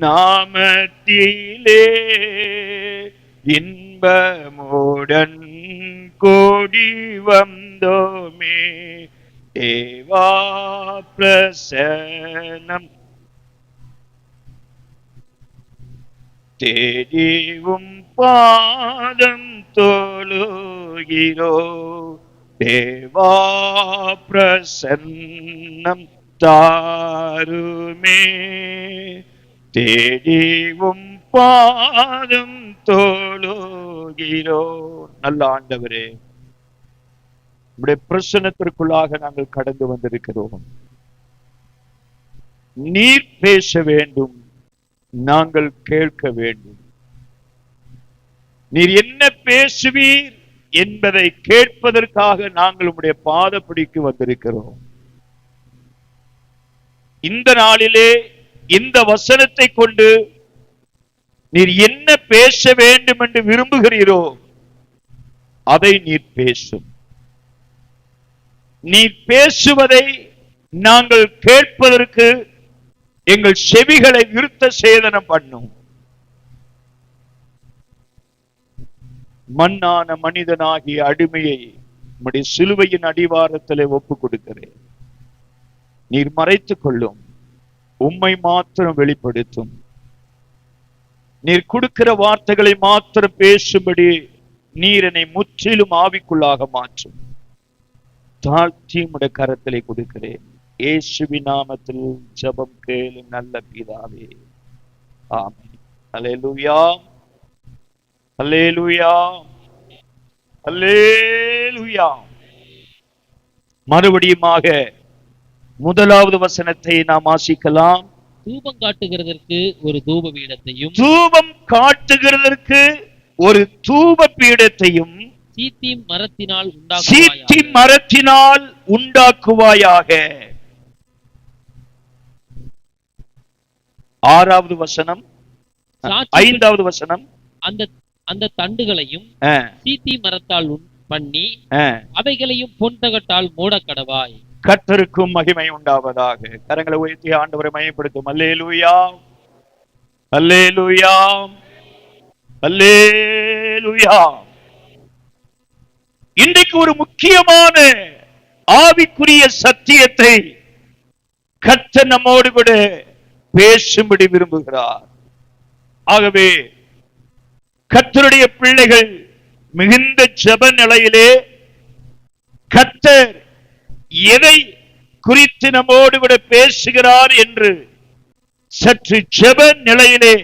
நாமத்திலே இன்பமுடன் கூடி வந்தோமே. தேவா பிரசன்னம் தேடிவும் பாதம் தொழுகிறோ. தேவா பிரசன்னம் தாருமே. தேடிவும் பாதம் தொழுகிறோ. நல்ல ஆண்டவரே, உம்முடைய பிரசன்னத்திற்குள்ளாக நாங்கள் கடந்து வந்திருக்கிறோம். நீர் பேச வேண்டும், நாங்கள் கேட்க வேண்டும். நீர் என்ன பேசுவீர் என்பதை கேட்பதற்காக நாங்கள் உம்முடைய பாதப்படிக்கு வந்திருக்கிறோம். இந்த நாளிலே இந்த வசனத்தை கொண்டு நீர் என்ன பேச வேண்டும் என்று விரும்புகிறீரோ அதை நீர் பேசும். நீர் பேசுவதை நாங்கள் கேட்பதற்கு எங்கள் செவிகளை விருத்த சேதனம் பண்ணும். மண்ணான மனிதனாகிய அடிமையை உம்முடைய சிலுவையின் அடிவாரத்திலே ஒப்பு கொடுக்கிறேன். நீர் மறைத்துக் கொள்ளும், உம்மை மாத்திரம் வெளிப்படுத்தும். நீர் கொடுக்கிற வார்த்தைகளை மாத்திரம் பேசும்படி நீர் என்னை முற்றிலும் ஆவிக்குள்ளாக மாற்றும். தாழ்த்தி உம்முடைய கரத்திலே கொடுக்கிறேன். இயேசுவின் நாமத்தில் ஜெபம் கேளும் நல்ல பிதாவே, ஆமென். அல்லேலூயா, அல்லேலூயா, அல்லேலூயா. மறுபடியுமாக முதலாவது வசனத்தை நாம் வாசிக்கலாம். தூபம் காட்டுகிறதற்கு ஒரு தூப பீடத்தையும், தூபம் காட்டுகிறதற்கு ஒரு தூப பீடத்தையும் சீத்திம் மரத்தினால் உண்டாக்குவாயாக. ஆறாவது வசனம், ஐந்தாவது வசனம். அந்த தண்டுகளையும் சீத்தி மரத்தால் பண்ணி அவைகளையும் பொன்தகட்டால் மூடக்கடவாய். கர்த்தருக்கும் மகிமை உண்டாவதாக. கரங்களை உயர்த்தி ஆண்டவரை மகிமைப்படுத்தும். அல்லேலூயா, அல்லேலூயா, அல்லேலூயா. இன்றைக்கு ஒரு முக்கியமான ஆவிக்குரிய சத்தியத்தை கர்த்தர் நம்மோடு கூட பேசும்படி விரும்புகிறார். ஆகவே கர்த்தருடைய பிள்ளைகள் மிகுந்த ஜெப நிலையிலே கர்த்தர் எதை குறித்து நம்மோடு கூட பேசுகிறார் என்று சற்று ஜெப நிலையிலே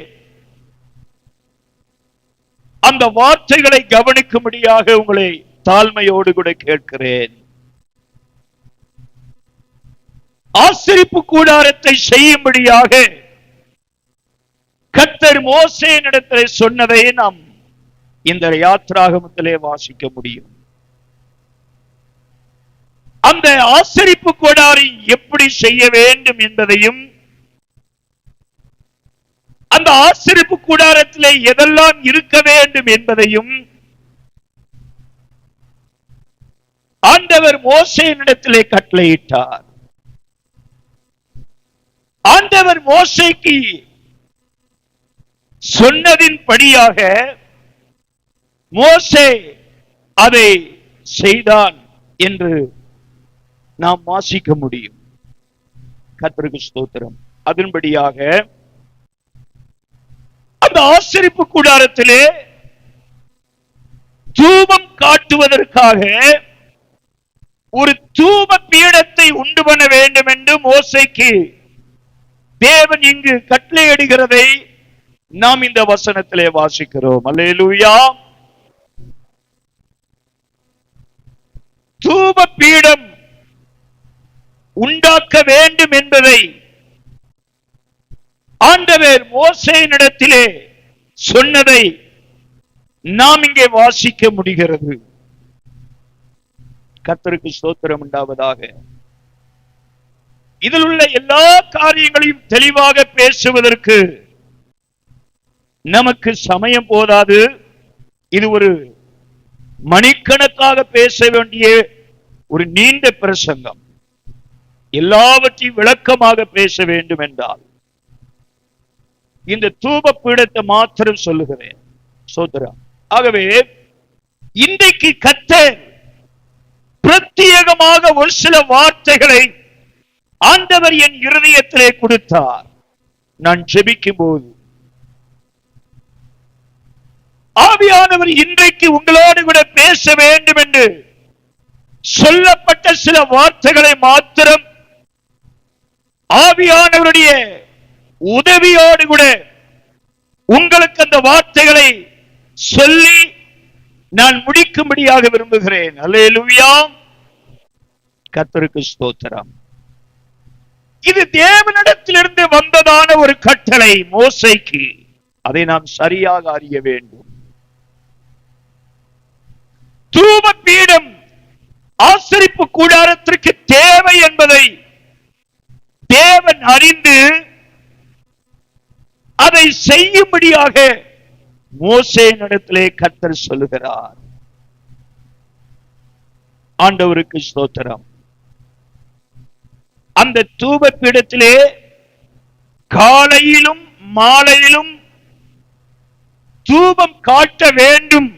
அந்த வார்த்தைகளை கவனிக்கும்படியாக உங்களை தாழ்மையோடு கூட கேட்கிறேன். ஆசரிப்பு கூடாரத்தை செய்யும்படியாக கர்த்தர் மோசேயினிடத்திலே சொன்னதை நாம் இந்த யாத்ராகமத்திலே வாசிக்க முடியும். அந்த ஆசரிப்பு கூடாரை எப்படி செய்ய வேண்டும் என்பதையும், அந்த ஆசரிப்பு கூடாரத்திலே எதெல்லாம் இருக்க வேண்டும் என்பதையும் ஆண்டவர் மோசேயினிடத்திலே கட்டளையிட்டார். ஆண்டவர் மோசேக்கு சொன்னதின் படியாக மோசே அதை செய்தான் என்று நாம் வாசிக்க முடியும். கர்த்தருக்கு ஸ்தோத்திரம். அதன்படியாக அந்த ஆசரிப்பு கூடாரத்திலே தூபம் காட்டுவதற்காக ஒரு தூப பீடத்தை உண்டு பண்ண வேண்டும் என்று மோசேக்கு தேவன் இங்கு கட்டளையிடுகிறதை நாம் இந்த வசனத்திலே வாசிக்கிறோம். அல்லேலூயா. தூப பீடம் உண்டாக்க வேண்டும் என்பதை ஆண்டவர் மோசேயினிடத்திலே சொன்னதை நாம் இங்கே வாசிக்க முடிகிறது. கர்த்தருக்கு ஸ்தோத்திரம் உண்டாவதாக. இதில் உள்ள எல்லா காரியங்களையும் தெளிவாக பேசுவதற்கு நமக்கு சமயம் போதாது. இது ஒரு மணிக்கணக்காக பேச வேண்டிய ஒரு நீண்ட பிரசங்கம். எல்லாவற்றையும் விளக்கமாக பேச வேண்டும் என்றால் இந்த தூப பீடத்தை மாத்திரம் சொல்லுகிறேன். சோதரம். ஆகவே இன்றைக்கு கர்த்தர் பிரத்யேகமாக ஒரு சில வார்த்தைகளை ஆண்டவர் என் இருதயத்திலே கொடுத்தார். நான் ஜெபிக்கும் போது ஆவியானவர் இன்றைக்கு உங்களோடு கூட பேச வேண்டும் என்று சொல்லப்பட்ட சில வார்த்தைகளை மாத்திரம் ஆவியானவருடைய உதவியோடு கூட உங்களுக்கு அந்த வார்த்தைகளை சொல்லி நான் முடிக்கும்படியாக விரும்புகிறேன். அல்லேலூயா. கர்த்தருக்கு ஸ்தோத்திரம். இது தேவனிடத்திலிருந்து வந்ததான ஒரு கட்டளை மோசேக்கு. அதை நாம் சரியாக அறிய வேண்டும். தூப பீடம் ஆசரிப்பு கூடாரத்திற்கு தேவை என்பதை தேவன் அறிந்து அதை செய்யும்படியாக மோசேயினிடத்திலே கர்த்தர் சொல்லுகிறார். ஆண்டவருக்கு ஸ்தோத்திரம். அந்த தூப பீடத்திலே காலையிலும் மாலையிலும் தூபம் காட்ட வேண்டும்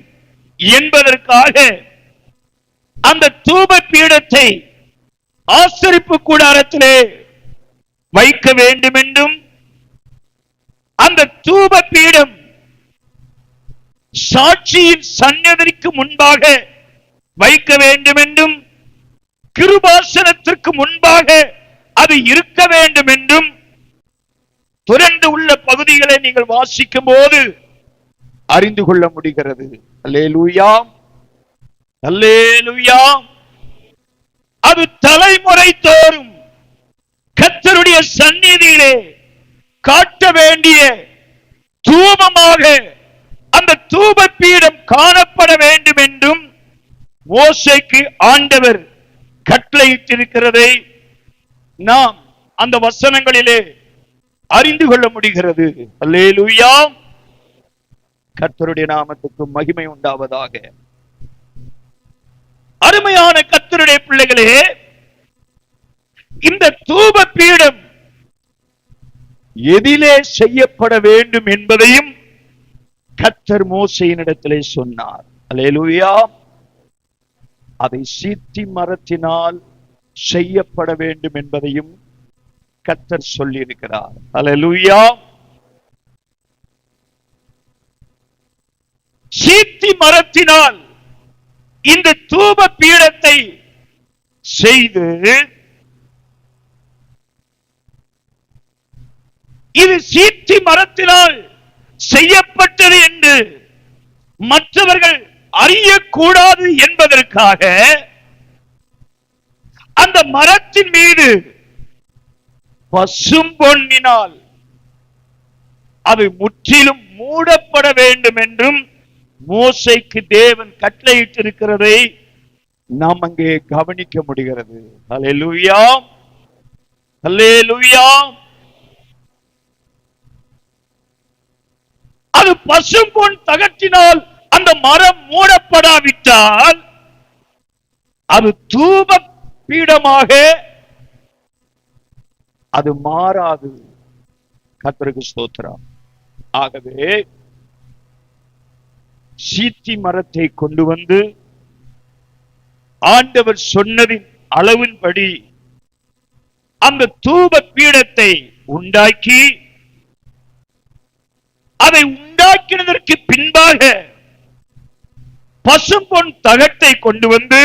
என்பதற்காக அந்த தூப பீடத்தை ஆசரிப்பு கூடாரத்திலே வைக்க வேண்டும் என்றும், அந்த தூப பீடம் சாட்சியின் சந்நிதிக்கு முன்பாக வைக்க வேண்டும் என்றும், கிருபாசனத்திற்கு முன்பாக அது இருக்க வேண்டும் என்றும் துறந்து உள்ள பகுதிகளை நீங்கள் வாசிக்கும் போது அறிந்து கொள்ள முடிகிறது. அல்லேலூயா, அல்லேலூயா. அது தலைமுறை தோறும் கர்த்தருடைய சந்நிதியிலே காட்ட வேண்டிய தூபமாக அந்த தூப பீடம் காணப்பட வேண்டும் என்றும் மோசேக்கு ஆண்டவர் கட்டளையிட்டிருக்கிறதை நாம் அந்த வசனங்களிலே அறிந்து கொள்ள முடிகிறது. அல்லேலூயா. கர்த்தருடைய நாமத்துக்கு மகிமை உண்டாவதாக. அருமையான கர்த்தருடைய பிள்ளைகளே, இந்த தூப பீடம் எதிலே செய்யப்பட வேண்டும் என்பதையும் கர்த்தர் மோசேயினிடத்திலே சொன்னார். அல்லேலூயா. அதை சீத்தி மரத்தினால் செய்யப்பட வேண்டும் என்பதையும் கர்த்தர் சொல்லி இருக்கிறார். அல்லேலூயா. சீத்தி மரத்தினால் இந்த தூப பீடத்தை செய்து இது சீத்தி மரத்தினால் செய்யப்பட்டது என்று மற்றவர்கள் அறியக்கூடாது என்பதற்காக அந்த மரத்தின் மீது பசும் பொன்னினால் அது முற்றிலும் மூடப்பட வேண்டும் என்றும் மோசேக்கு தேவன் கட்டளையிட்டிருக்கிறதை நாம் அங்கே கவனிக்க முடிகிறது. அல்லேலூயா, அல்லேலூயா. அது பசும் பொன் தகட்டினால் அந்த மரம் மூடப்படாவிட்டால் அது தூப பீடமாக அது மாறாது. கர்த்தருக்கு ஸ்தோத்திரம். ஆகவே சீத்தி மரத்தை கொண்டு வந்து ஆண்டவர் சொன்னதின் அளவின்படி அந்த தூப பீடத்தை உண்டாக்கி, அதை உண்டாக்கினதற்கு பின்பாக பசும்பொன் தகட்டை கொண்டு வந்து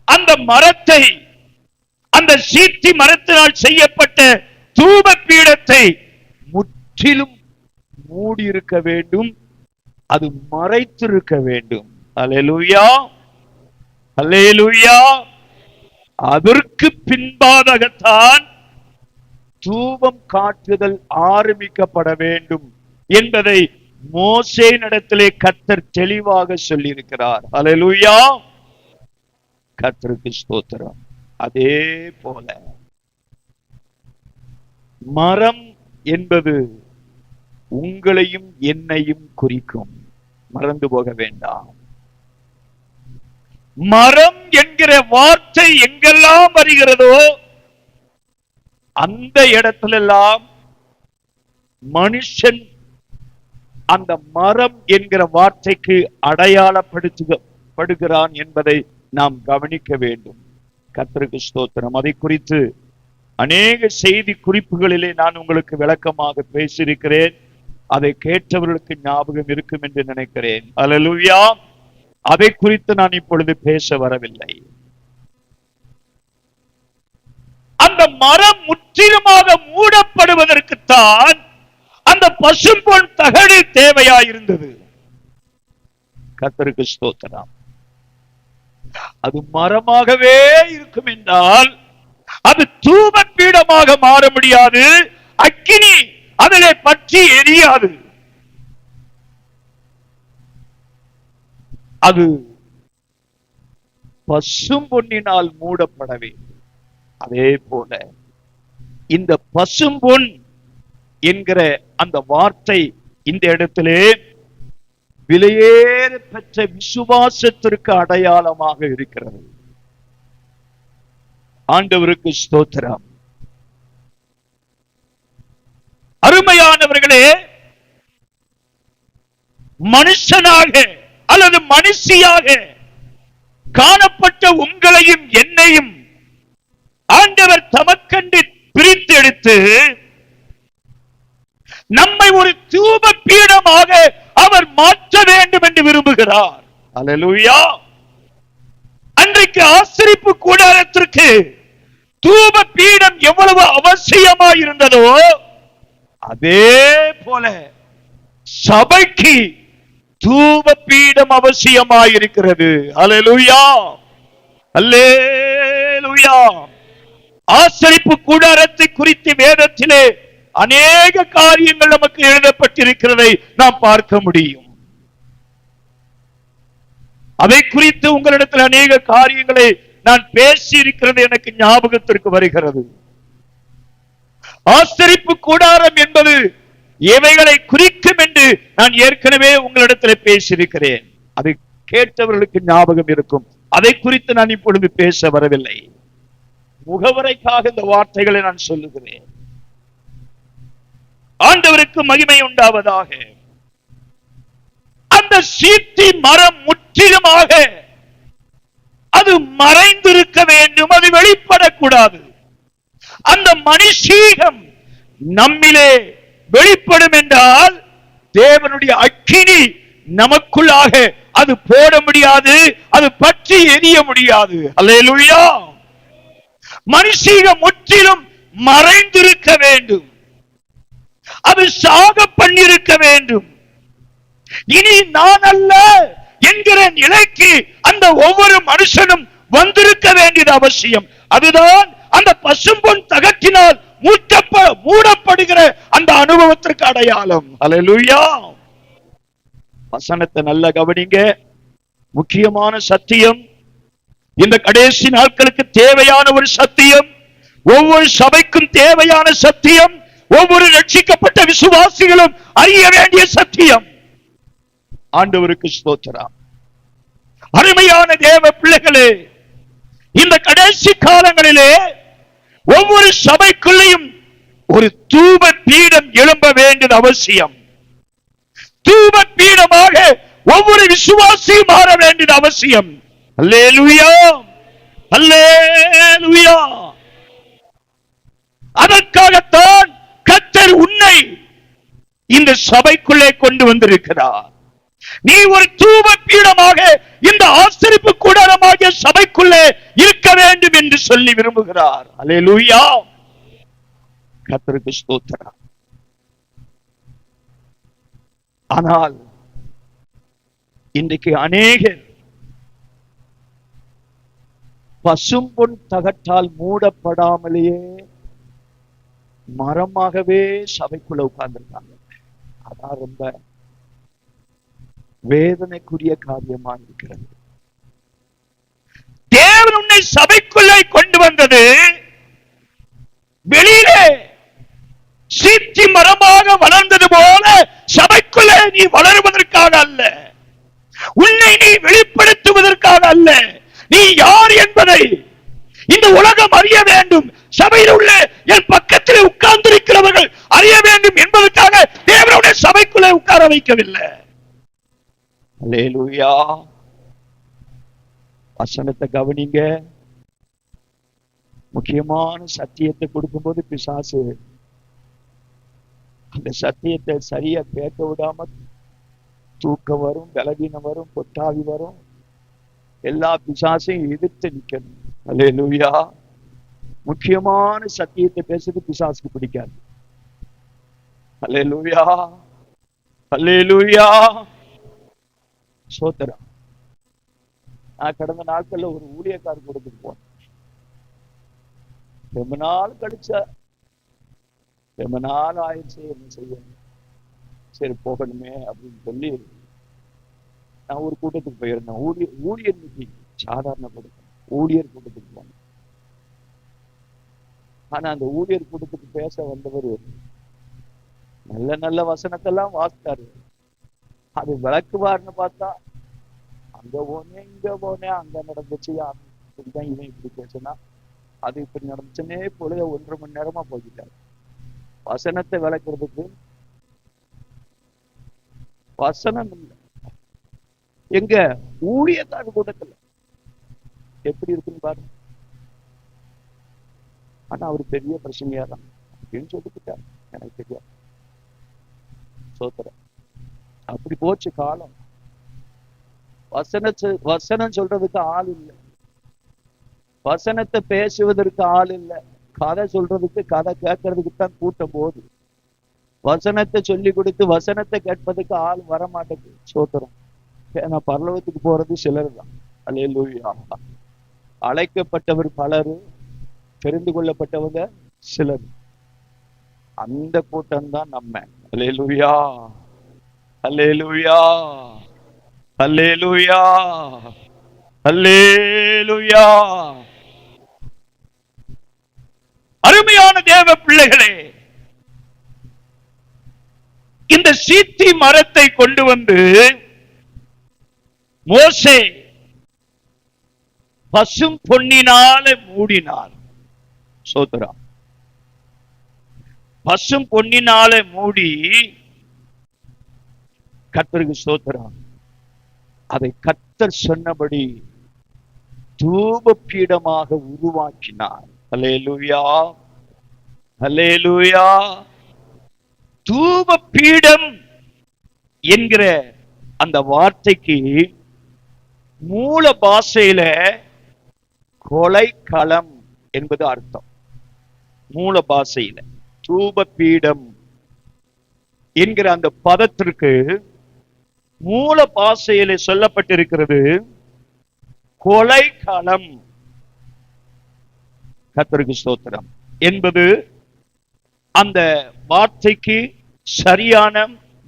அந்த மரத்தை, அந்த சீத்தி மரத்தினால் செய்யப்பட்ட தூப பீடத்தை முற்றிலும் மூடியிருக்க வேண்டும், அது மறைத்திருக்க வேண்டும். அல்லேலூயா, அல்லேலூயா. அதற்கு பின்பாகத்தான் தூபம் காட்டுதல் ஆரம்பிக்கப்பட வேண்டும் என்பதை மோசேயினிடத்திலே கர்த்தர் தெளிவாக சொல்லி இருக்கிறார். அல்லேலூயா. கர்த்தருக்கு ஸ்தோத்திரம். அதே போல மரம் என்பது உங்களையும் என்னையும் குறிக்கும். மறந்து போக வேண்டாம். மரம் என்கிற வார்த்தை எங்கெல்லாம் வருகிறதோ அந்த இடத்திலெல்லாம் மனுஷன் அந்த மரம் என்கிற வார்த்தைக்கு அடையாளப்படுத்துகிறான் என்பதை நாம் கவனிக்க வேண்டும். கர்த்தருக்கு ஸ்தோத்திரம். அதை குறித்து அநேக செய்தி குறிப்புகளிலே நான் உங்களுக்கு விளக்கமாக பேசியிருக்கிறேன். அதை கேட்டவர்களுக்கு ஞாபகம் இருக்கும் என்று நினைக்கிறேன். அல்லேலூயா. அதை குறித்து நான் இப்பொழுது பேச வரவில்லை. அந்த மரம் முற்றிலுமாக மூடப்படுவதற்குத்தான் அந்த பசும்பொன் தகடு தேவையாயிருந்தது. கர்த்தருக்கு ஸ்தோத்திரம். அது மரமாகவே இருக்கும் என்றால் அது தூப பீடமாக மாற முடியாது. அக்கினி அதிலே பற்றி எரியாது. அது பசும்பொன்னினால் மூடப்பட வேண்டும். அதே போல இந்த பசும்பொன் என்கிற அந்த வார்த்தை இந்த இடத்திலே விலையேற பெற்ற விசுவாசத்திற்கு அடையாளமாக இருக்கிறது. ஆண்டவருக்கு ஸ்தோத்திரம். அருமையானவர்களே, மனுஷனாக அல்லது மனுஷியாக காணப்பட்ட உங்களையும் என்னையும் ஆண்டவர் தமக்கென்று பிரித்தெடுத்து நம்மை ஒரு தூப பீடமாக அவர் மாற்ற வேண்டும் என்று விரும்புகிறார். அல்லேலூயா. அன்றைக்கு ஆசரிப்பு கூடாரத்திற்கு தூப பீடம் எவ்வளவு அவசியமாய் இருந்ததோ அதே போல சபைக்கு தூப பீடம் அவசியமாயிருக்கிறது. அல்லேலூயா, அல்லேலூயா. ஆசரிப்பு கூடாரத்தை குறித்து வேதத்திலே அநேக காரியங்கள் நமக்கு எழுதப்பட்டிருக்கிறதை நாம் பார்க்க முடியும். அதை குறித்து உங்களிடத்தில் அநேக காரியங்களை நான் பேசி இருக்கிறது எனக்கு ஞாபகத்திற்கு வருகிறது. ஆசரிப்பு கூடாரம் என்பது எவைகளை குறிக்கும் என்று நான் ஏற்கனவே உங்களிடத்தில் பேசியிருக்கிறேன். அதை கேட்டவர்களுக்கு ஞாபகம் இருக்கும். அதை குறித்து நான் இப்பொழுது பேச வரவில்லை. முகவரைக்காக இந்த வார்த்தைகளை நான் சொல்லுகிறேன். ஆண்டவருக்கு மகிமை உண்டாவதாக. அந்த சீத்தி மரம் முற்றிலுமாக அது மறைந்திருக்க வேண்டும். அது வெளிப்படக்கூடாது. அந்த மனுஷீகம் நம்மிலே வெளிப்படும் என்றால் தேவனுடைய அக்கினி நமக்குள்ளாக அது போட முடியாது. அது பற்றி எரிய முடியாது. அல்லேலூயா. மனுஷீகம் முற்றிலும் மறைந்திருக்க வேண்டும். அது சாக பண்ணிருக்க வேண்டும். இனி நான் அல்ல என்கிற நிலைக்கு அந்த ஒவ்வொரு மனுஷனும் வந்திருக்க வேண்டியது அவசியம். அதுதான் அந்த பசும்பொன் தகட்டினால் மூடப்படுகிற அந்த அனுபவத்திற்கு அடையாளம். அல்லேலூயா. வசனத்தை நல்ல கவனிங்க. முக்கியமான சத்தியம். இந்த கடைசி நாட்களுக்கு தேவையான ஒரு சத்தியம். ஒவ்வொரு சபைக்கும் தேவையான சத்தியம். ஒவ்வொரு ரட்சிக்கப்பட்ட விசுவாசிகளும் அறிய வேண்டிய சத்தியம். ஆண்டவருக்கு ஸ்தோத்திரம். அருமையான தேவ பிள்ளைகளே, இந்த கடைசி காலங்களிலே ஒவ்வொரு சபைக்குள்ளேயும் ஒரு தூப பீடம் எழும்ப வேண்டியது அவசியம். தூப பீடமாக ஒவ்வொரு விசுவாசியும் மாற வேண்டியது அவசியம். அல்லேலூயா, அல்லேலூயா. அதற்காகத்தான் கர்த்தர் உன்னை இந்த சபைக்குள்ளே கொண்டு வந்திருக்கிறார். நீ ஒரு தூப பீடமாக இந்த ஆசரிப்பு கூடாரமாகிய சபைக்குள்ளே இருக்க வேண்டும் என்று சொல்லி விரும்புகிறார். அல்லேலூயா. கர்த்தருக்கு ஸ்தோத்திரம். ஆனால் இன்றைக்கு அநேகர் பசும்பொன் தகட்டால் மூடப்படாமலேயே மரமாகவே சபைக்குள்ள உட்கார்ந்திருக்காங்க. அதான் ரொம்ப வேதனைக்குரிய காரியமா இருக்கிறது. தேவன் உன்னை சபைக்குள்ளே கொண்டு வந்தது வெளியிலே சீத்தி மரமாக வளர்ந்தது போல சபைக்குள்ளே நீ வளருவதற்காக அல்ல. உன்னை நீ வெளிப்படுத்துவதற்காக அல்ல. நீ யார் என்பதை இந்த உலகம் அறிய வேண்டும். சபையில் உள்ள என் பக்கத்தில் உட்கார்ந்திருக்கிறவர்கள் அறிய வேண்டும் என்பதற்காக அனுமதிக்கவில்லை. அல்லேலூயா. வசனத்தை கவனிங்க. முக்கியமான சத்தியத்தை கொடுக்கும்போது பிசாசு அந்த சத்தியத்தை சரியா கேட்க விடாம தூக்கம் வரும், பலவீனம் வரும், பொட்டாவி வரும், எல்லா பிசாசையும் எதிர்த்து நிக்கணும். அல்லேலூயா. முக்கியமான சத்தியத்தை பேசுறது பிசாசுக்கு பிடிக்காது. அல்லேலூயா, அல்லேலூயா. சோத்திரம். நான் கடந்த நாட்கள்ல ஒரு ஊழியக்காரர் கொடுத்துட்டு போனேன். ரொம்ப நாள் கழிச்ச, ரொம்ப நாள் ஆயிடுச்சு, என்ன செய்யணும், சரி போகணுமே அப்படின்னு சொல்லி நான் ஒரு கூட்டத்துக்கு போயிருந்தேன். ஊழியர் மீட்டிங், சாதாரண கூட்டம், ஊழியர் கூட்டத்துக்கு போனேன். ஆனா அந்த ஊழியர் கூட்டத்துக்கு பேச வந்தவர் நல்ல நல்ல வசனத்தெல்லாம் வாசித்தாரு. அது விளக்குவார்னு பார்த்தா அங்க போனேன், இங்க போனேன், அங்க நடந்துச்சு, அப்படிதான் இவன் இப்படி பேசுனா, அது இப்படி நடந்துச்சுன்னே பொழுத 1.5 மணி நேரமா போய்கிட்டாரு. வசனத்தை விளக்குறதுக்கு வசனம் இல்லை. எங்க ஊழியக்கார கூட்டத்துல எப்படி இருக்குன்னு பாருங்க. ஆனா அவர் பெரிய பிரச்சனையா தான் அப்படின்னு சொல்லிக்கிட்டாரு. எனக்கு தெரியாது. சோத்திரம். அப்படி போச்சு காலம். வசனம் சொல்றதுக்கு ஆள் இல்லை, வசனத்தை பேசுவதற்கு ஆள் இல்லை, கதை சொல்றதுக்கு, கதை கேட்கறதுக்கு தான் கூட்டம் போகுது. வசனத்தை சொல்லி கொடுத்து வசனத்தை கேட்பதுக்கு ஆள் வர மாட்டேங்குது. சோத்திரம். ஏன்னா பரலோகத்துக்கு போறது சிலர் தான். அல்லேலூயா. அழைக்கப்பட்டவர் பலரு, தெரிந்து கொள்ளப்பட்டவங்க சிலர். அந்த கூட்டம் தான் நம்ம. அல்லேலூயா, அல்லேலூயா, அல்லேலூயா, அல்லேலூயா. அருமையான தேவ பிள்ளைகளே, இந்த சீத்தி மரத்தை கொண்டு வந்து மோசே பசும் பொன்னினால மூடினார். சோதரா. பசும் பொன்னினால மூடி, கர்த்தருக்கு ஸ்தோத்திரம், அதை கர்த்தர் சொன்னபடி தூப பீடமாக உருவாக்கினார். அல்லேலூயா, அல்லேலூயா. தூப பீடம் என்கிற அந்த வார்த்தைக்கு மூல பாஷையில கொலைக்களம் என்பது அர்த்தம். மூல பாஷையில தூப பீடம் என்கிற அந்த பதத்திற்கு மூல பாஷையில சொல்லப்பட்டிருக்கிறது கொலைக்களம். கர்த்தருக்கு ஸ்தோத்திரம் என்பது அந்த வார்த்தைக்கு சரியான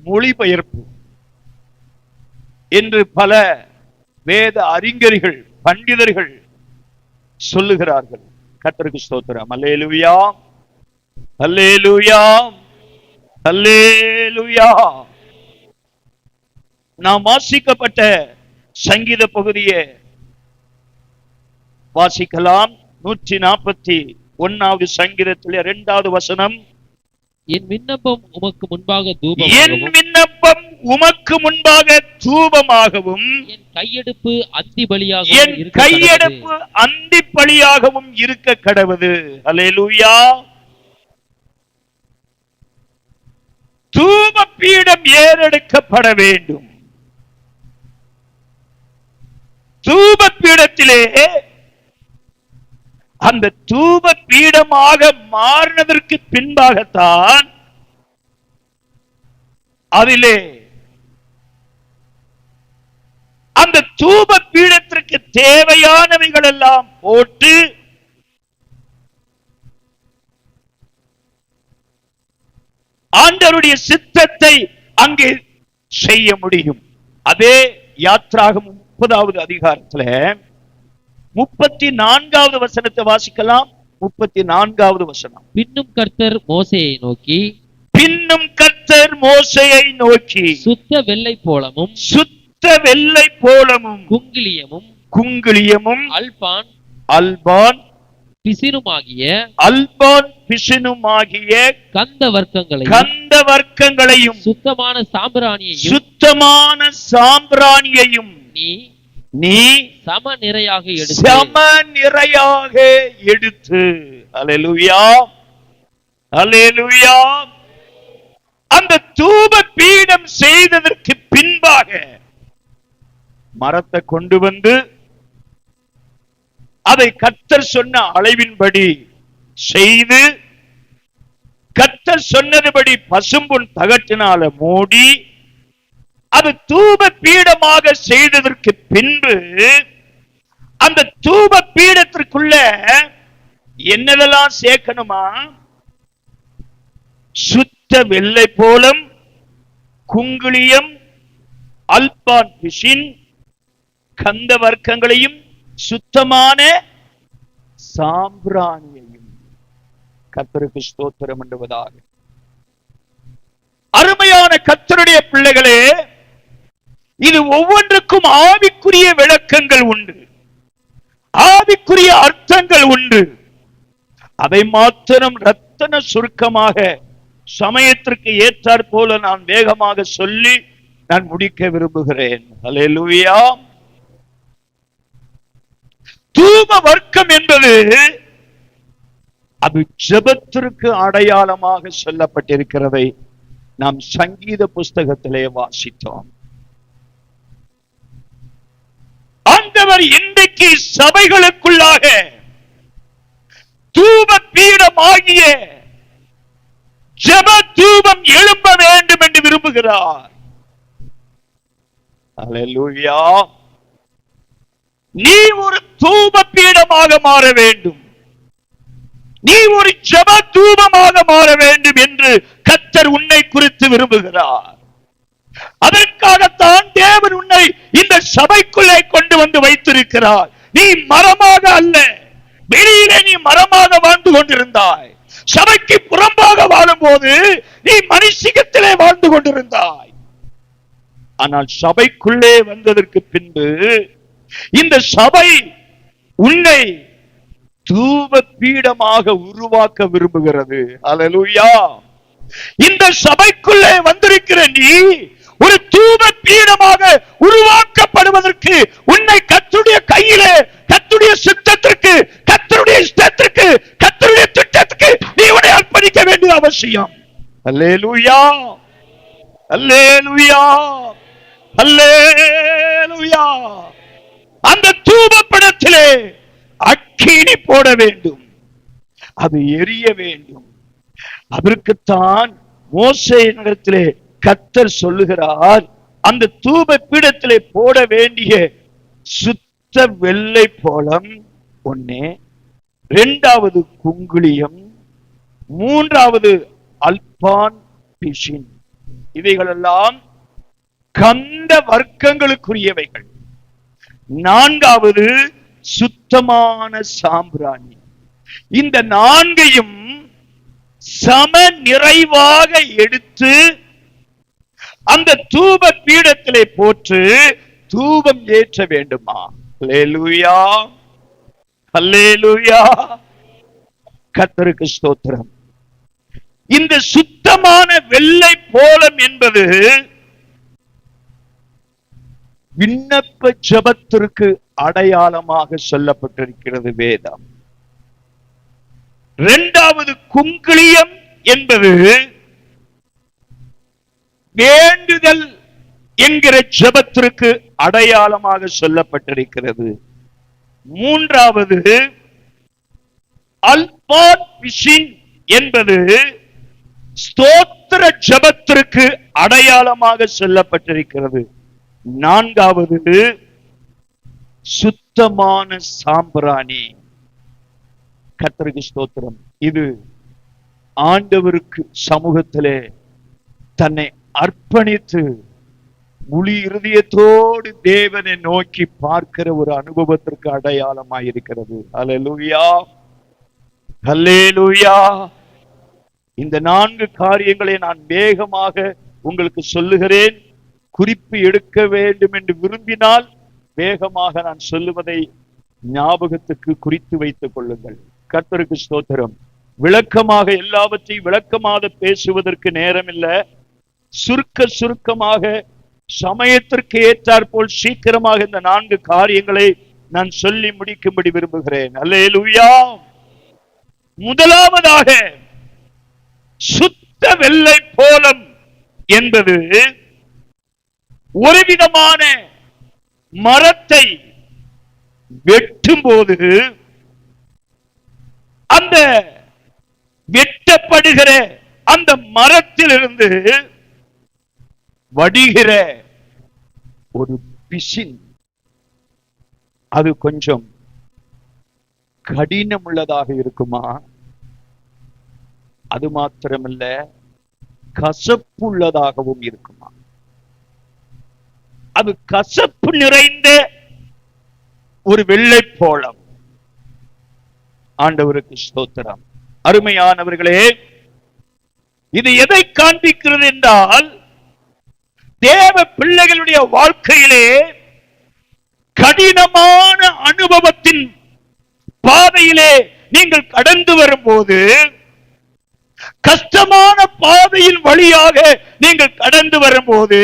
மொழிபெயர்ப்பு என்று பல வேத அறிஞர்கள், பண்டிதர்கள் சொல்லுகிறார்கள். கர்த்தருக்கு ஸ்தோத்திரம். அல்லேலூயா, அல்லேலூயா, அல்லேலூயா. நாம் வாசிக்கப்பட்ட சங்கீத பகுதியை வாசிக்கலாம். 141வது சங்கீதத்திலே 2வது வசனம். என் விண்ணப்பம் உமக்கு முன்பாக தூபமாகவும், என் விண்ணப்பம் உமக்கு முன்பாக தூபமாகவும், என் கையெடுப்பு அந்தி பலியாகவும், என் கையெடுப்பு அந்தி பலியாகவும் இருக்க கடவுது. அல்லேலூயா. தூப பீடம் ஏறெடுக்கப்பட வேண்டும். தூப பீடத்திலே அந்த தூப பீடமாக மாறினதற்கு பின்பாகத்தான் அதிலே அந்த தூப பீடத்திற்கு தேவையானவைகள் எல்லாம் போட்டு ஆண்டவருடைய சித்தத்தை அங்கே செய்ய முடியும். அதே யாத்ராகமம் 30வது அதிகாரத்துல 34வது வசனத்தை வாசிக்கலாம். 34வது வசனம். பின்னும் கர்த்தர் மோசேயை நோக்கி, பின்னும் கர்த்தர் மோசேயை நோக்கி, சுத்த வெள்ளை போலமும், சுத்த வெள்ளை போலமும், குங்கிலியமும், குங்கிலியமும், அல்பான், அல்பான், பிசினுமாகிய அல்போன் பிசினுமாகிய கந்த வர்க்கங்களையும் சுத்தமான சாம்பிராணியையும் நீ சம நிறையாக எடுத்து அல்லேலூயா அல்லேலூயா. அந்த தூப பீடம் செய்ததற்கு பின்பாக மரத்தை கொண்டு வந்து அதை கர்த்தர் சொன்ன அளவின்படி செய்து, கர்த்தர் சொன்னதுபடி பசும்பொன் தகட்டினால மூடி, அது தூப பீடமாக செய்ததற்கு பின்பு அந்த தூப பீடத்திற்குள்ள என்னதெல்லாம் சேர்க்கணுமா? சுத்த வெள்ளை போலம், குங்குளியம், அல்பான் பிசின், கந்த வர்க்கங்களையும் சுத்தமான சாம்பிராணியையும். கர்த்தருக்கு ஸ்தோத்திரம் பண்ணுவதாக. அருமையான கர்த்தருடைய பிள்ளைகளே, இது ஒவ்வொன்றுக்கும் ஆவிக்குரிய விளக்கங்கள் உண்டு, ஆவிக்குரிய அர்த்தங்கள் உண்டு. அதை மாத்திரம் ரத்தன சுருக்கமாக சமயத்திற்கு ஏற்றாற் போல நான் வேகமாக சொல்லி நான் முடிக்க விரும்புகிறேன். அல்லேலூயா. தூப வர்க்கம் என்பது அது ஜெபத்திற்கு அடையாளமாக சொல்லப்பட்டிருக்கிறதை நாம் சங்கீத புஸ்தகத்திலே வாசித்தோம். ஆண்டவர் இன்றைக்கு சபைகளுக்குள்ளாக தூப பீடமாகிய ஜெப தூபம் எழும்ப வேண்டும் என்று விரும்புகிறார். அல்லேலூயா. நீ ஒரு தூப பீடமாக மாற வேண்டும், நீ ஒரு ஜெப தூபமாக மாற வேண்டும் என்று கர்த்தர் உன்னை குறித்து விரும்புகிறார். அதற்காகத்தான் தேவன் உன்னை இந்த சபைக்குள்ளே கொண்டு வந்து வைத்திருக்கிறார். நீ மரமாக அல்ல, வெளியிலே நீ மரமாக வாழ்ந்து கொண்டிருந்தாய். சபைக்கு புறம்பாக வாழும் போது நீ மனுஷிகத்திலே வாழ்ந்து கொண்டிருந்தாய். ஆனால் சபைக்குள்ளே வந்ததற்கு பின்பு இந்த சபை உன்னை தூப பீடமாக உருவாக்க விரும்புகிறது. அல்லேலூயா. இந்த சபைக்குள்ளே வந்திருக்கிற நீ ஒரு தூப பீடமாக உருவாக்கப்படுவதற்கு உன்னை கர்த்தருடைய கையிலே, கர்த்தருடைய சித்தத்திற்கு, கர்த்தருடைய இஷ்டத்திற்கு, கர்த்தருடைய திட்டத்திற்கு நீ உன்னை அர்ப்பணிக்க வேண்டிய அவசியம். அல்லேலூயா அல்லேலூயா அல்லேலூயா. அந்த தூப பீடத்திலே அக்கினி போட வேண்டும், அது எரிய வேண்டும். அதற்குத்தான் மோசேயினிடத்திலே கர்த்தர் சொல்லுகிறார், அந்த தூப பீடத்திலே போட வேண்டிய சுத்த வெள்ளை போலம் ஒன்னே, இரண்டாவது குங்குளியம், மூன்றாவது அல்பான் பிசின். இவைகளெல்லாம் கந்த வர்க்கங்களுக்குரியவைகள். நான்காவது சுத்தமான சாம்பிராணி. இந்த நான்கையும் சம நிறைவாக எடுத்து அந்த தூப பீடத்திலே போட்டு தூபம் ஏற்ற வேண்டுமா? அல்லேலூயா அல்லேலூயா. கர்த்தருக்கு ஸ்தோத்திரம். இந்த சுத்தமான வெள்ளை போலம் என்பது விண்ணப்ப ஜெபத்திற்கு அடையாளமாக சொல்லப்பட்டிருக்கிறது வேதம். இரண்டாவது குங்குளியம் என்பது வேண்டுதல் என்கிற ஜெபத்திற்கு அடையாளமாக சொல்லப்பட்டிருக்கிறது. மூன்றாவது அல்பான் பிசின் என்பது ஸ்தோத்திர ஜெபத்திற்கு அடையாளமாக சொல்லப்பட்டிருக்கிறது. நான்காவது சுத்தமான சாம்பிராணி. கர்த்தருக்கு ஸ்தோத்திரம். இது ஆண்டவருக்கு சமூகத்திலே தன்னை அர்ப்பணித்து முழு இருதயத்தோடு தேவனை நோக்கி பார்க்கிற ஒரு அனுபவத்திற்கு அடையாளமாயிருக்கிறது. அல்லேலூயா அல்லேலூயா. இந்த 4 காரியங்களை நான் வேகமாக உங்களுக்கு சொல்லுகிறேன். குறிப்பு எடுக்க வேண்டும் என்று விரும்பினால் வேகமாக நான் சொல்லுவதை ஞாபகத்துக்கு குறித்து வைத்துக் கொள்ளுங்கள். கர்த்தருக்கு ஸ்தோத்திரம். விளக்கமாக எல்லாவற்றையும் விளக்கமாக பேசுவதற்கு நேரம் இல்லை. சுருக்கமாக சமயத்திற்கு ஏற்றாற்போல் சீக்கிரமாக இந்த 4 காரியங்களை நான் சொல்லி முடிக்கும்படி விரும்புகிறேன். அல்லேலூயா. முதலாவதாக, சுத்த வெள்ளை போலம் என்பது ஒரு விதமான மரத்தை வெட்டும் போது அந்த வெட்டப்படுகிற அந்த மரத்திலிருந்து வடிகிற ஒரு பிசின், அது கொஞ்சம் கடினம் உள்ளதாக இருக்குமா? அது மாத்திரமல்ல, கசப்புள்ளதாகவும் இருக்குமா? அது கசப்பு நிறைந்த ஒரு வெள்ளை போலம். ஆண்டவருக்கு ஸ்தோத்திரம். அருமையானவர்களே, இது எதை காண்பிக்கிறது என்றால், தேவ பிள்ளைகளுடைய வாழ்க்கையிலே கடினமான அனுபவத்தின் பாதையிலே நீங்கள் கடந்து வரும்போது, கஷ்டமான பாதையின் வழியாக நீங்கள் கடந்து வரும்போது,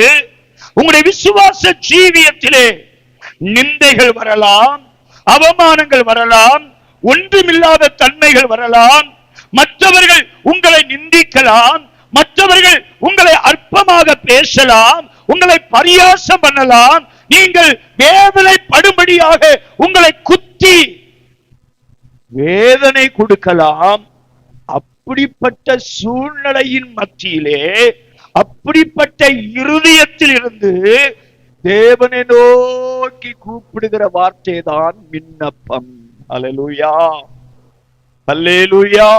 உங்களுடைய விசுவாச ஜீவியத்திலே நிந்தைகள் வரலாம், அவமானங்கள் வரலாம், ஒன்றுமில்லாத தன்மைகள் வரலாம், மற்றவர்கள் உங்களை நிந்திக்கலாம், மற்றவர்கள் உங்களை அற்பமாக பேசலாம், உங்களை பரியாசம் பண்ணலாம், நீங்கள் வேதனைப்படும்படியாக உங்களை குத்தி வேதனை கொடுக்கலாம். அப்படிப்பட்ட சூழ்நிலையின் மத்தியிலே, அப்படிப்பட்ட இருதயத்தில் இருந்து தேவனை நோக்கி கூப்பிடுகிற வார்த்தை தான் விண்ணப்பம். அல்லேலூயா, அல்லேலூயா,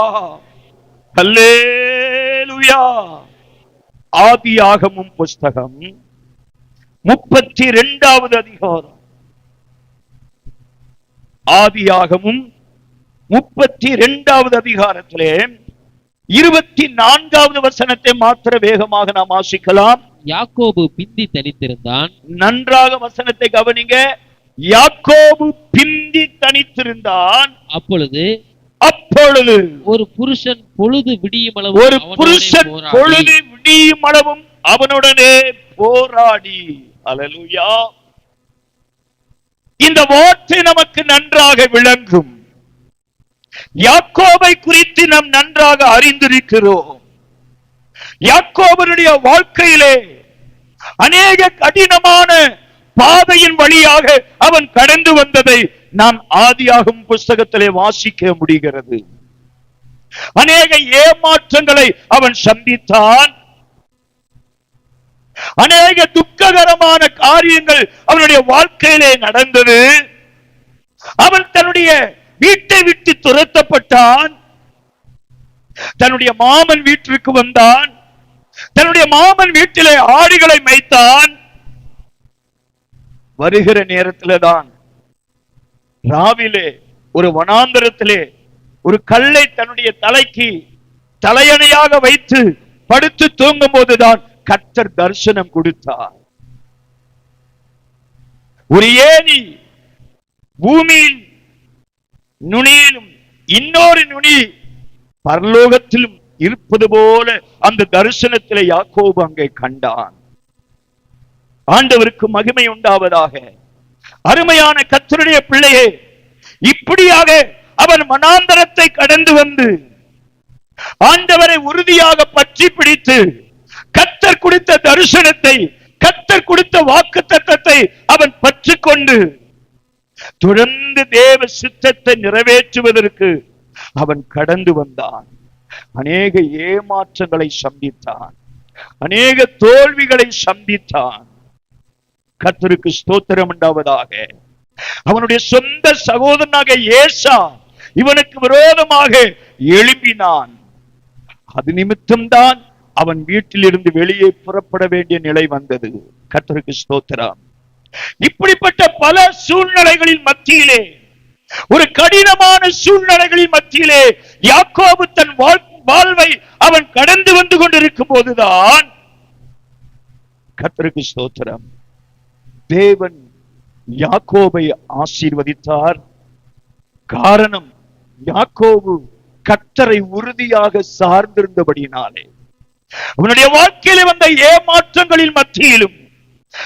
அல்லேலூயா. ஆதியாகமம் புஸ்தகம் 32வது அதிகாரம். ஆதியாகமம் 32வது அதிகாரத்திலே 24வது வசனத்தை மாத்திர வேகமாக நாம் வாசிக்கலாம். யாக்கோபு பிந்தி தனித்திருந்தான். நன்றாக வசனத்தை கவனிங்க. யாக்கோபு பிந்தி தனித்திருந்தான். அப்பொழுது ஒரு புருஷன் பொழுது விடியும் அளவும் அவனுடனே போராடி. அல்லேலூயா. இந்த வார்த்தை நமக்கு நன்றாக விளங்கும். யாக்கோபை குறித்து நாம் நன்றாக அறிந்திருக்கிறோம். யாக்கோபனுடைய வாழ்க்கையிலே அநேக கடினமான பாதையின் வழியாக அவன் கடந்து வந்ததை நாம் ஆதியாகமம் புஸ்தகத்திலே வாசிக்க முடிகிறது. அநேக ஏமாற்றங்களை அவன் சந்தித்தான். அநேக துக்ககரமான காரியங்கள் அவனுடைய வாழ்க்கையிலே நடந்தது. அவன் தன்னுடைய வீட்டை விட்டு துரத்தப்பட்டான். தன்னுடைய மாமன் வீட்டிற்கு வந்தான். தன்னுடைய மாமன் வீட்டிலே ஆடுகளை மேய்த்தான். வருகிற நேரத்திலே தான் ராவிலே ஒரு வனாந்தரத்திலே ஒரு கல்லை தன்னுடைய தலைக்கு தலையணையாக வைத்து படுத்து தூங்கும் போதுதான் கர்த்தர் தரிசனம் கொடுத்தார். ஒரு ஏணி பூமியில் நுனியிலும் இன்னொரு நுனி பரலோகத்திலும் இருப்பது போல அந்த தரிசனத்திலே யாக்கோபு அங்கே கண்டான். ஆண்டவருக்கு மகிமை உண்டாவதாக. அருமையான கர்த்தருடைய பிள்ளையே, இப்படியாக அவன் வனாந்தரத்தை கடந்து வந்து ஆண்டவரை உறுதியாக பற்றி பிடித்து கர்த்தர் கொடுத்த தரிசனத்தை, கர்த்தர் கொடுத்த வாக்குத்தத்தத்தை அவன் பற்றிக்கொண்டு தொடர்ந்து தேவ சித்தத்தை நிறைவேற்றுவதற்கு அவன் கடந்து வந்தான். அநேக ஏமாற்றங்களை சந்தித்தான். அநேக தோல்விகளை சந்தித்தான். கர்த்தருக்கு ஸ்தோத்திரம் உண்டாவதாக. அவனுடைய சொந்த சகோதரனாக ஏசா இவனுக்கு விரோதமாக எழும்பினான். அது நிமித்தம்தான் அவன் வீட்டிலிருந்து வெளியே புறப்பட வேண்டிய நிலை வந்தது. கர்த்தருக்கு ஸ்தோத்திரம். இப்படிப்பட்ட பல சூழ்நிலைகளின் மத்தியிலே, ஒரு கடினமான சூழ்நிலைகளின் மத்தியிலே யாக்கோபு தன் வாழ்வை அவன் கடந்து வந்து கொண்டிருக்கும் போதுதான் கர்த்தருக்கு ஸ்தோத்திரம், தேவன் யாக்கோபை ஆசீர்வதித்தார். காரணம், யாக்கோபு கர்த்தரை உறுதியாக சார்ந்திருந்தபடியினாலே அவனுடைய வாழ்க்கையில வந்த ஏமாற்றங்களின் மத்தியிலும்,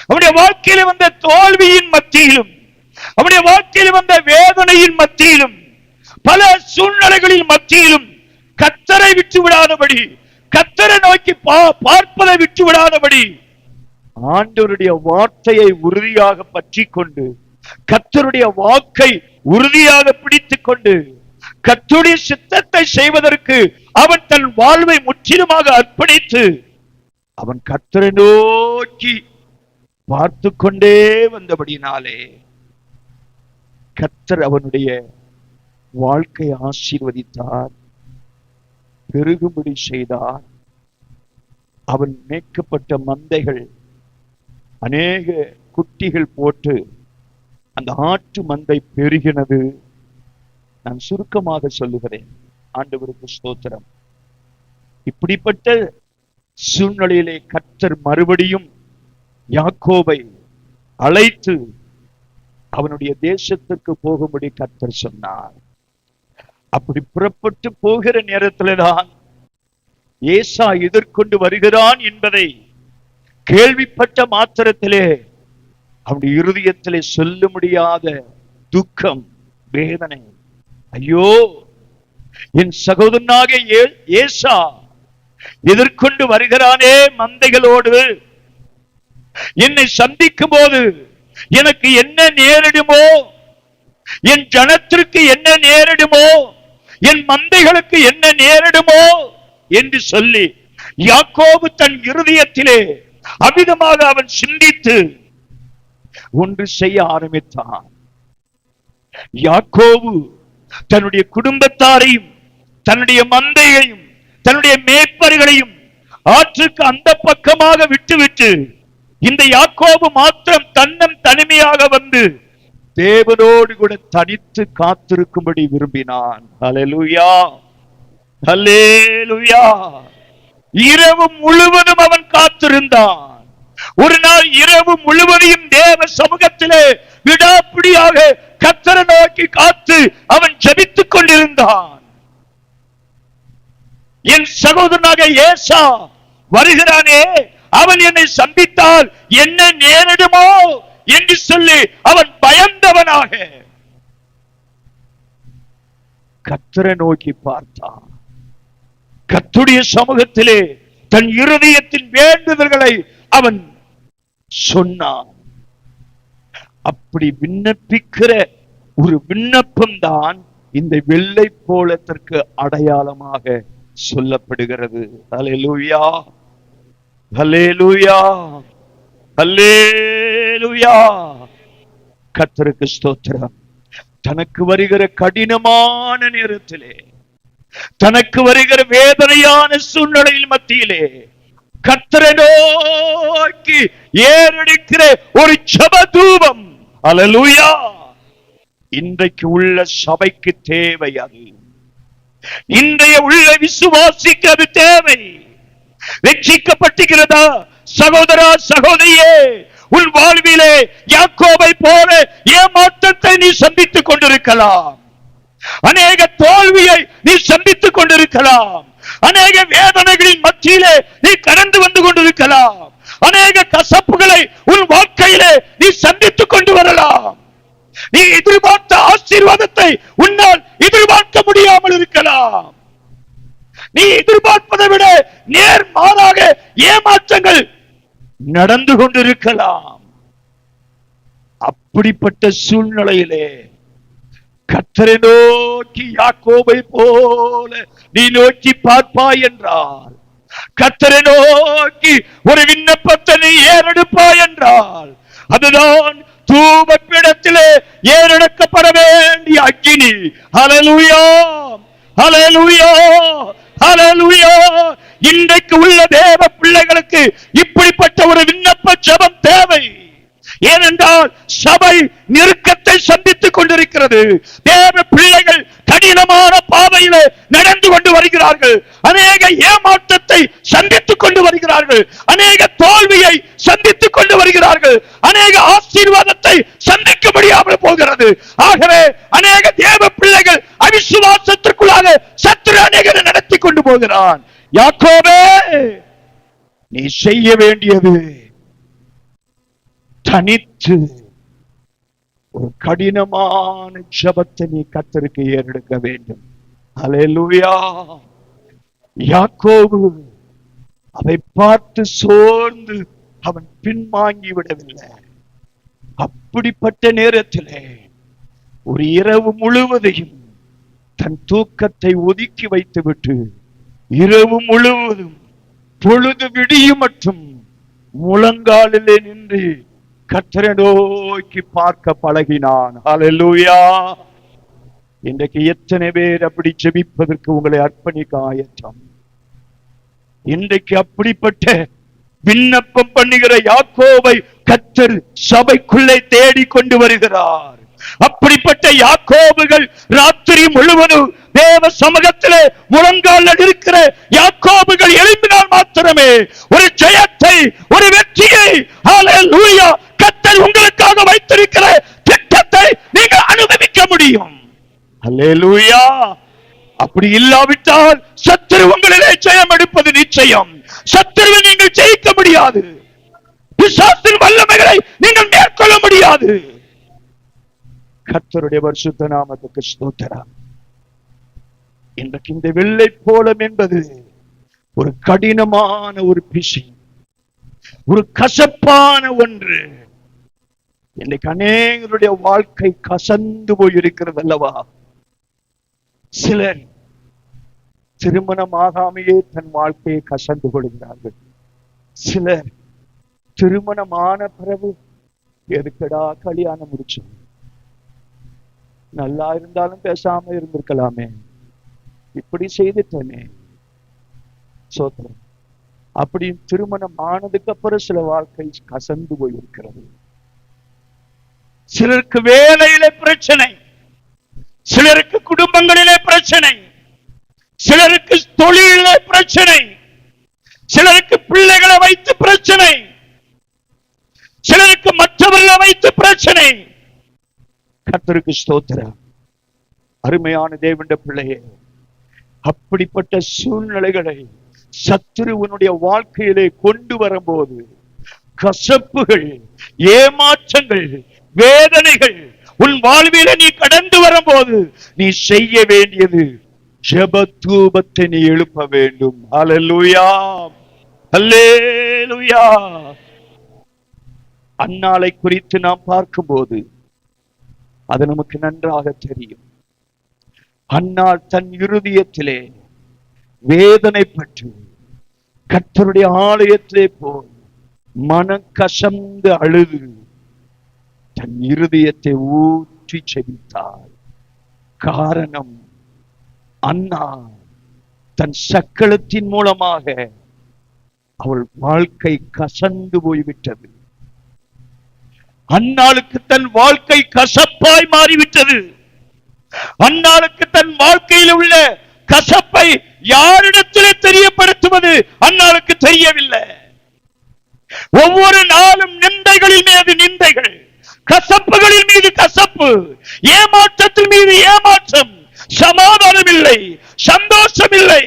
அவனுடைய வாழ்க்கையில வந்த தோல்வியின் மத்தியிலும், அவனுடைய வாழ்க்கையில வந்த வேதனையின் மத்தியிலும், பல சூழ்நிலைகளின் மத்தியிலும் கர்த்தரை விட்டு விடாதபடி, கர்த்தரை நோக்கி பார்ப்பதை விட்டு விடாதபடி ஆண்டவருடைய வார்த்தையை உறுதியாக பற்றி கொண்டு, கர்த்தருடைய வாக்கை உறுதியாக பிடித்துக் கொண்டு, கர்த்தருடைய சித்தத்தை செய்வதற்கு அவன் தன் வாழ்வை முற்றிலுமாக அர்ப்பணித்து அவன் கர்த்தரை நோக்கி பார்த்து கொண்டே வந்தபடினாலே கர்த்தர் அவனுடைய வாழ்க்கை ஆசீர்வதித்தார், பெருகும்படி செய்தார். அவன் மேய்க்கப்பட்ட மந்தைகள் அநேக குட்டிகள் போட்டு அந்த ஆட்டு மந்தை பெருகினது. நான் சுருக்கமாக சொல்லுகிறேன். ஆண்டவருக்கு ஸ்தோத்திரம். இப்படிப்பட்ட சூழ்நிலையிலே கர்த்தர் மறுபடியும் யாக்கோபை அழைத்து அவனுடைய தேசத்திற்கு போகும்படி கர்த்தர் சொன்னார். அப்படி புறப்பட்டு போகிற நேரத்தில்தான் ஏசா எதிர்கொண்டு வருகிறான் என்பதை கேள்விப்பட்ட மாத்திரத்திலே அவனுடைய இருதயத்திலே சொல்ல முடியாத துக்கம், வேதனை. ஐயோ, என் சகோதரனாக ஏசா எதிர்கொண்டு வருகிறானே மந்தைகளோடு, என்னை சந்திக்கும் போது எனக்கு என்ன நேரிடுமோ, என் ஜனத்திற்கு என்ன நேரிடுமோ, என் மந்தைகளுக்கு என்ன நேரிடுமோ என்று சொல்லி யாக்கோபு தன் இருதயத்திலே அமிதமாக அவன் சிந்தித்து ஒன்று செய்ய ஆரம்பித்தான். யாக்கோபு தன்னுடைய குடும்பத்தாரையும், தன்னுடைய மந்தையையும், தன்னுடைய மேய்ப்பர்களையும் ஆற்றுக்கு அந்த பக்கமாக விட்டுவிட்டு இந்த யாக்கோபு மாத்திரம் தன்னம் தனிமையாக வந்து தேவனோடு கூட தனித்து காத்திருக்கும்படி விரும்பினான். ஹல்லேலூயா, ஹல்லேலூயா. இரவு முழுவதும் அவன் காத்திருந்தான். ஒரு நாள் இரவு முழுவதையும் தேவ சமூகத்திலே விடாப்பிடியாக கர்த்தரை நோக்கி காத்து அவன் ஜெபித்துக் கொண்டிருந்தான். என் சகோதரனாக ஏசா வருகிறானே, அவன் என்னை சந்தித்தால் என்ன நேரிடுமோ என்று சொல்லி அவன் பயந்தவனாக கர்த்தரை நோக்கி பார்த்தான். கர்த்தருடைய சமூகத்திலே தன் இருதயத்தின் வேண்டுதல்களை அவன் சொன்னான். அப்படி விண்ணப்பிக்கிற ஒரு விண்ணப்பம் தான் இந்த வெள்ளை போலத்திற்கு அடையாளமாக சொல்லப்படுகிறது. ஹல்லேலூயா, ஹல்லேலூயா, ஹல்லேலூயா. கர்த்தருக்கு ஸ்தோத்திரம். தனக்கு வருகிற கடினமான நேரத்திலே, தனக்கு வருகிற வேதனையான சூழ்நிலையில் மத்தியிலே கர்த்தரை நோக்கி ஏறெடுக்கிற ஒரு ஜெப தூபம். ஹல்லேலூயா. இன்றைக்கு உள்ள சபைக்கு தேவை அது. இன்றைய உள்ள விசுவாசிக்கு அது தேவை. ரட்சிக்கப்பட்டிருக்கிறதா சகோதரா, சகோதரியே? உன் வாழ்விலே யாக்கோபை போல ஏமாற்றத்தை நீ சந்தித்துக் கொண்டிருக்கலாம். அநேக தோல்வியை நீ சந்தித்துக் கொண்டிருக்கலாம். அநேக வேதனைகளின் மத்தியிலே நீ கடந்து வந்து கொண்டிருக்கலாம். அநேக கசப்புகளை உன் வாழ்க்கையிலே நீ சந்தித்துக் கொண்டு வரலாம். நீ எதிர்பார்த்த ஆசீர்வாதத்தை உன்னால் எதிர்பார்க்க முடியாமல் இருக்கலாம். நீ எதிர்பார்ப்பதை விட நேர்மாறாக ஏமாற்றங்கள் நடந்து கொண்டிருக்கலாம். அப்படிப்பட்ட சூழ்நிலையிலே கர்த்தரை நோக்கி யாக்கோபை போல நீ நோக்கி பார்ப்பாய் என்றால், கர்த்தரை நோக்கி ஒரு விண்ணப்பத்தை நீ ஏறெடுப்பாய் என்றால், அதுதான் தூபப்பீடத்திலே ஏறெடுக்கப்பட வேண்டிய அக்கினி. ஹல்லேலூயா, ஹல்லேலூயா, ஹல்லேலூயா. இன்றைக்கு உள்ள தேவ பிள்ளைகளுக்கு இப்படிப்பட்ட ஒரு விண்ணப்ப ஜெபம் தேவை. ஏனென்றால் சபை நெருக்கத்தை சந்தித்துக் கொண்டிருக்கிறது. தேவ பிள்ளைகள் கடினமான பாதையிலே நடந்து கொண்டு வருகிறார்கள். அநேக ஏமாற்றத்தை சந்தித்துக் கொண்டு வருகிறார்கள். அநேக தோல்வியை சந்தித்துக் கொண்டு வருகிறார்கள். அநேக ஆசீர்வாதத்தை சந்திக்க முடியாமல் போகிறது. ஆகவே அநேக தேவ பிள்ளைகள் அவிசுவாசத்திற்குள்ளாக சத்துரு அநேகரை நடத்தி கொண்டு போகிறான். யாக்கோபே, நீ செய்ய வேண்டியது தனித்து ஒரு கடினமான ஜெபத்தை நீ கர்த்தருக்கு ஏறெடுக்க வேண்டும். அல்லேலூயா. யாக்கோபு அதை பார்த்து சோர்ந்து அவன் பின்வாங்கி விடவில்லை. அப்படிப்பட்ட நேரத்திலே ஒரு இரவு முழுவதையும் தன் தூக்கத்தை ஒதுக்கி வைத்துவிட்டு இரவு முழுவதும் பொழுது விடியும் மற்றும் முழங்காலிலே நின்று கர்த்தரை நோக்கி பார்க்க பழகினான். ஹல்லேலூயா. இன்றைக்கு எத்தனை பேர் அப்படி ஜெபிப்பதற்கு உங்களை அர்ப்பணிக்க ஆயத்தம்? இன்றைக்கு அப்படிப்பட்ட விண்ணப்பம் பண்ணுகிற யாக்கோபை கர்த்தர் சபைக்குள்ளே தேடி கொண்டு வருகிறார். அப்படிப்பட்ட யாக்கோபுகள் ராத்திரி முழுவதும் தேவ சமூகத்திலே முழங்கால் இருக்கிற யாக்கோபுகள் எழுப்பினால் மாத்திரமே ஒரு ஜெயத்தை, ஒரு வெற்றியை ஹல்லேலூயா கர்த்தர் உங்களுக்காக வைத்திருக்கிற திட்டத்தை நீங்கள் அனுபவிக்க முடியும். ஹல்லேலூயா. அப்படி இல்லாவிட்டால் சத்துரு உங்களிலே ஜெயம் எடுப்பது நிச்சயம். சத்துருவை நீங்கள் ஜெயிக்க முடியாது. பிசாசின் வல்லமைகளை நீங்கள் மேற்கொள்ள முடியாது. கர்த்தருடைய பரிசுத்த நாமத்துக்கு ஸ்தோத்திரம். இன்றைக்கு இந்த வெள்ளை போலம் என்பது ஒரு கடினமான ஒரு பிசை, ஒரு கசப்பான ஒன்று. இன்னைக்கு அநேகருடைய வாழ்க்கை கசந்து போயிருக்கிறது அல்லவா? சிலர் திருமணமாகாமையே தன் வாழ்க்கையை கசந்து கொள்கிறார்கள். சிலர் திருமணமான பிறகு எதுக்கடா கல்யாணம் முடிச்சு, நல்லா இருந்தாலும் பேசாம இருந்திருக்கலாமே, இப்படி செய்துட்டேனே சோத்திரம். அப்படி திருமணம் ஆனதுக்கு அப்புறம் சில வாழ்க்கை கசந்து போயிருக்கிறது. சிலருக்கு வேலையிலே பிரச்சனை, சிலருக்கு குடும்பங்களிலே பிரச்சனை, சிலருக்கு தொழிலிலே பிரச்சனை, சிலருக்கு பிள்ளைகளை வைத்து பிரச்சனை, சிலருக்கு மற்றவர்களை வைத்து பிரச்சனை. கர்த்தருக்கு ஸ்தோத்திரம். அருமையான தேவனுடைய பிள்ளையே, அப்படிப்பட்ட சூழ்நிலைகளை சத்துருவனுடைய வாழ்க்கையிலே கொண்டு வரும்போது கசப்புகள், ஏமாற்றங்கள், வேதனைகள் உன் வாழ்வில நீ கடந்து வரும்போது நீ செய்ய வேண்டியது ஜெப தூபத்தை நீ எழுப்ப வேண்டும். ஹல்லேலூயா, ஹல்லேலூயா. அன்னாளை குறித்து நாம் பார்க்கும்போது அது நமக்கு நன்றாக தெரியும். அன்னாள் தன் இருதயத்திலே வேதனைப்பட்டு கர்த்தருடைய ஆலயத்திலே போய் மனம் கசந்து அழுது தன் இருதயத்தை ஊற்றி செபித்தாள். காரணம், அன்னா தன் சக்களத்தின் மூலமாக அவள் வாழ்க்கை கசந்து போய்விட்டது. அன்னாளுக்கு தன் வாழ்க்கை கசப்பாய் மாறிவிட்டது. அன்னாளுக்கு தன் வாழ்க்கையில் உள்ள கசப்பை யாரிடத்திலே தெரியப்படுத்துவது அன்னாளுக்கு தெரியவில்லை. ஒவ்வொரு நாளும் நிந்தைகளின் மீது நிந்தைகள், கசப்புகளின் மீது கசப்பு, ஏமாற்றத்தின் மீது ஏமாற்றம், சமாதானம் இல்லை, சந்தோஷம் இல்லை.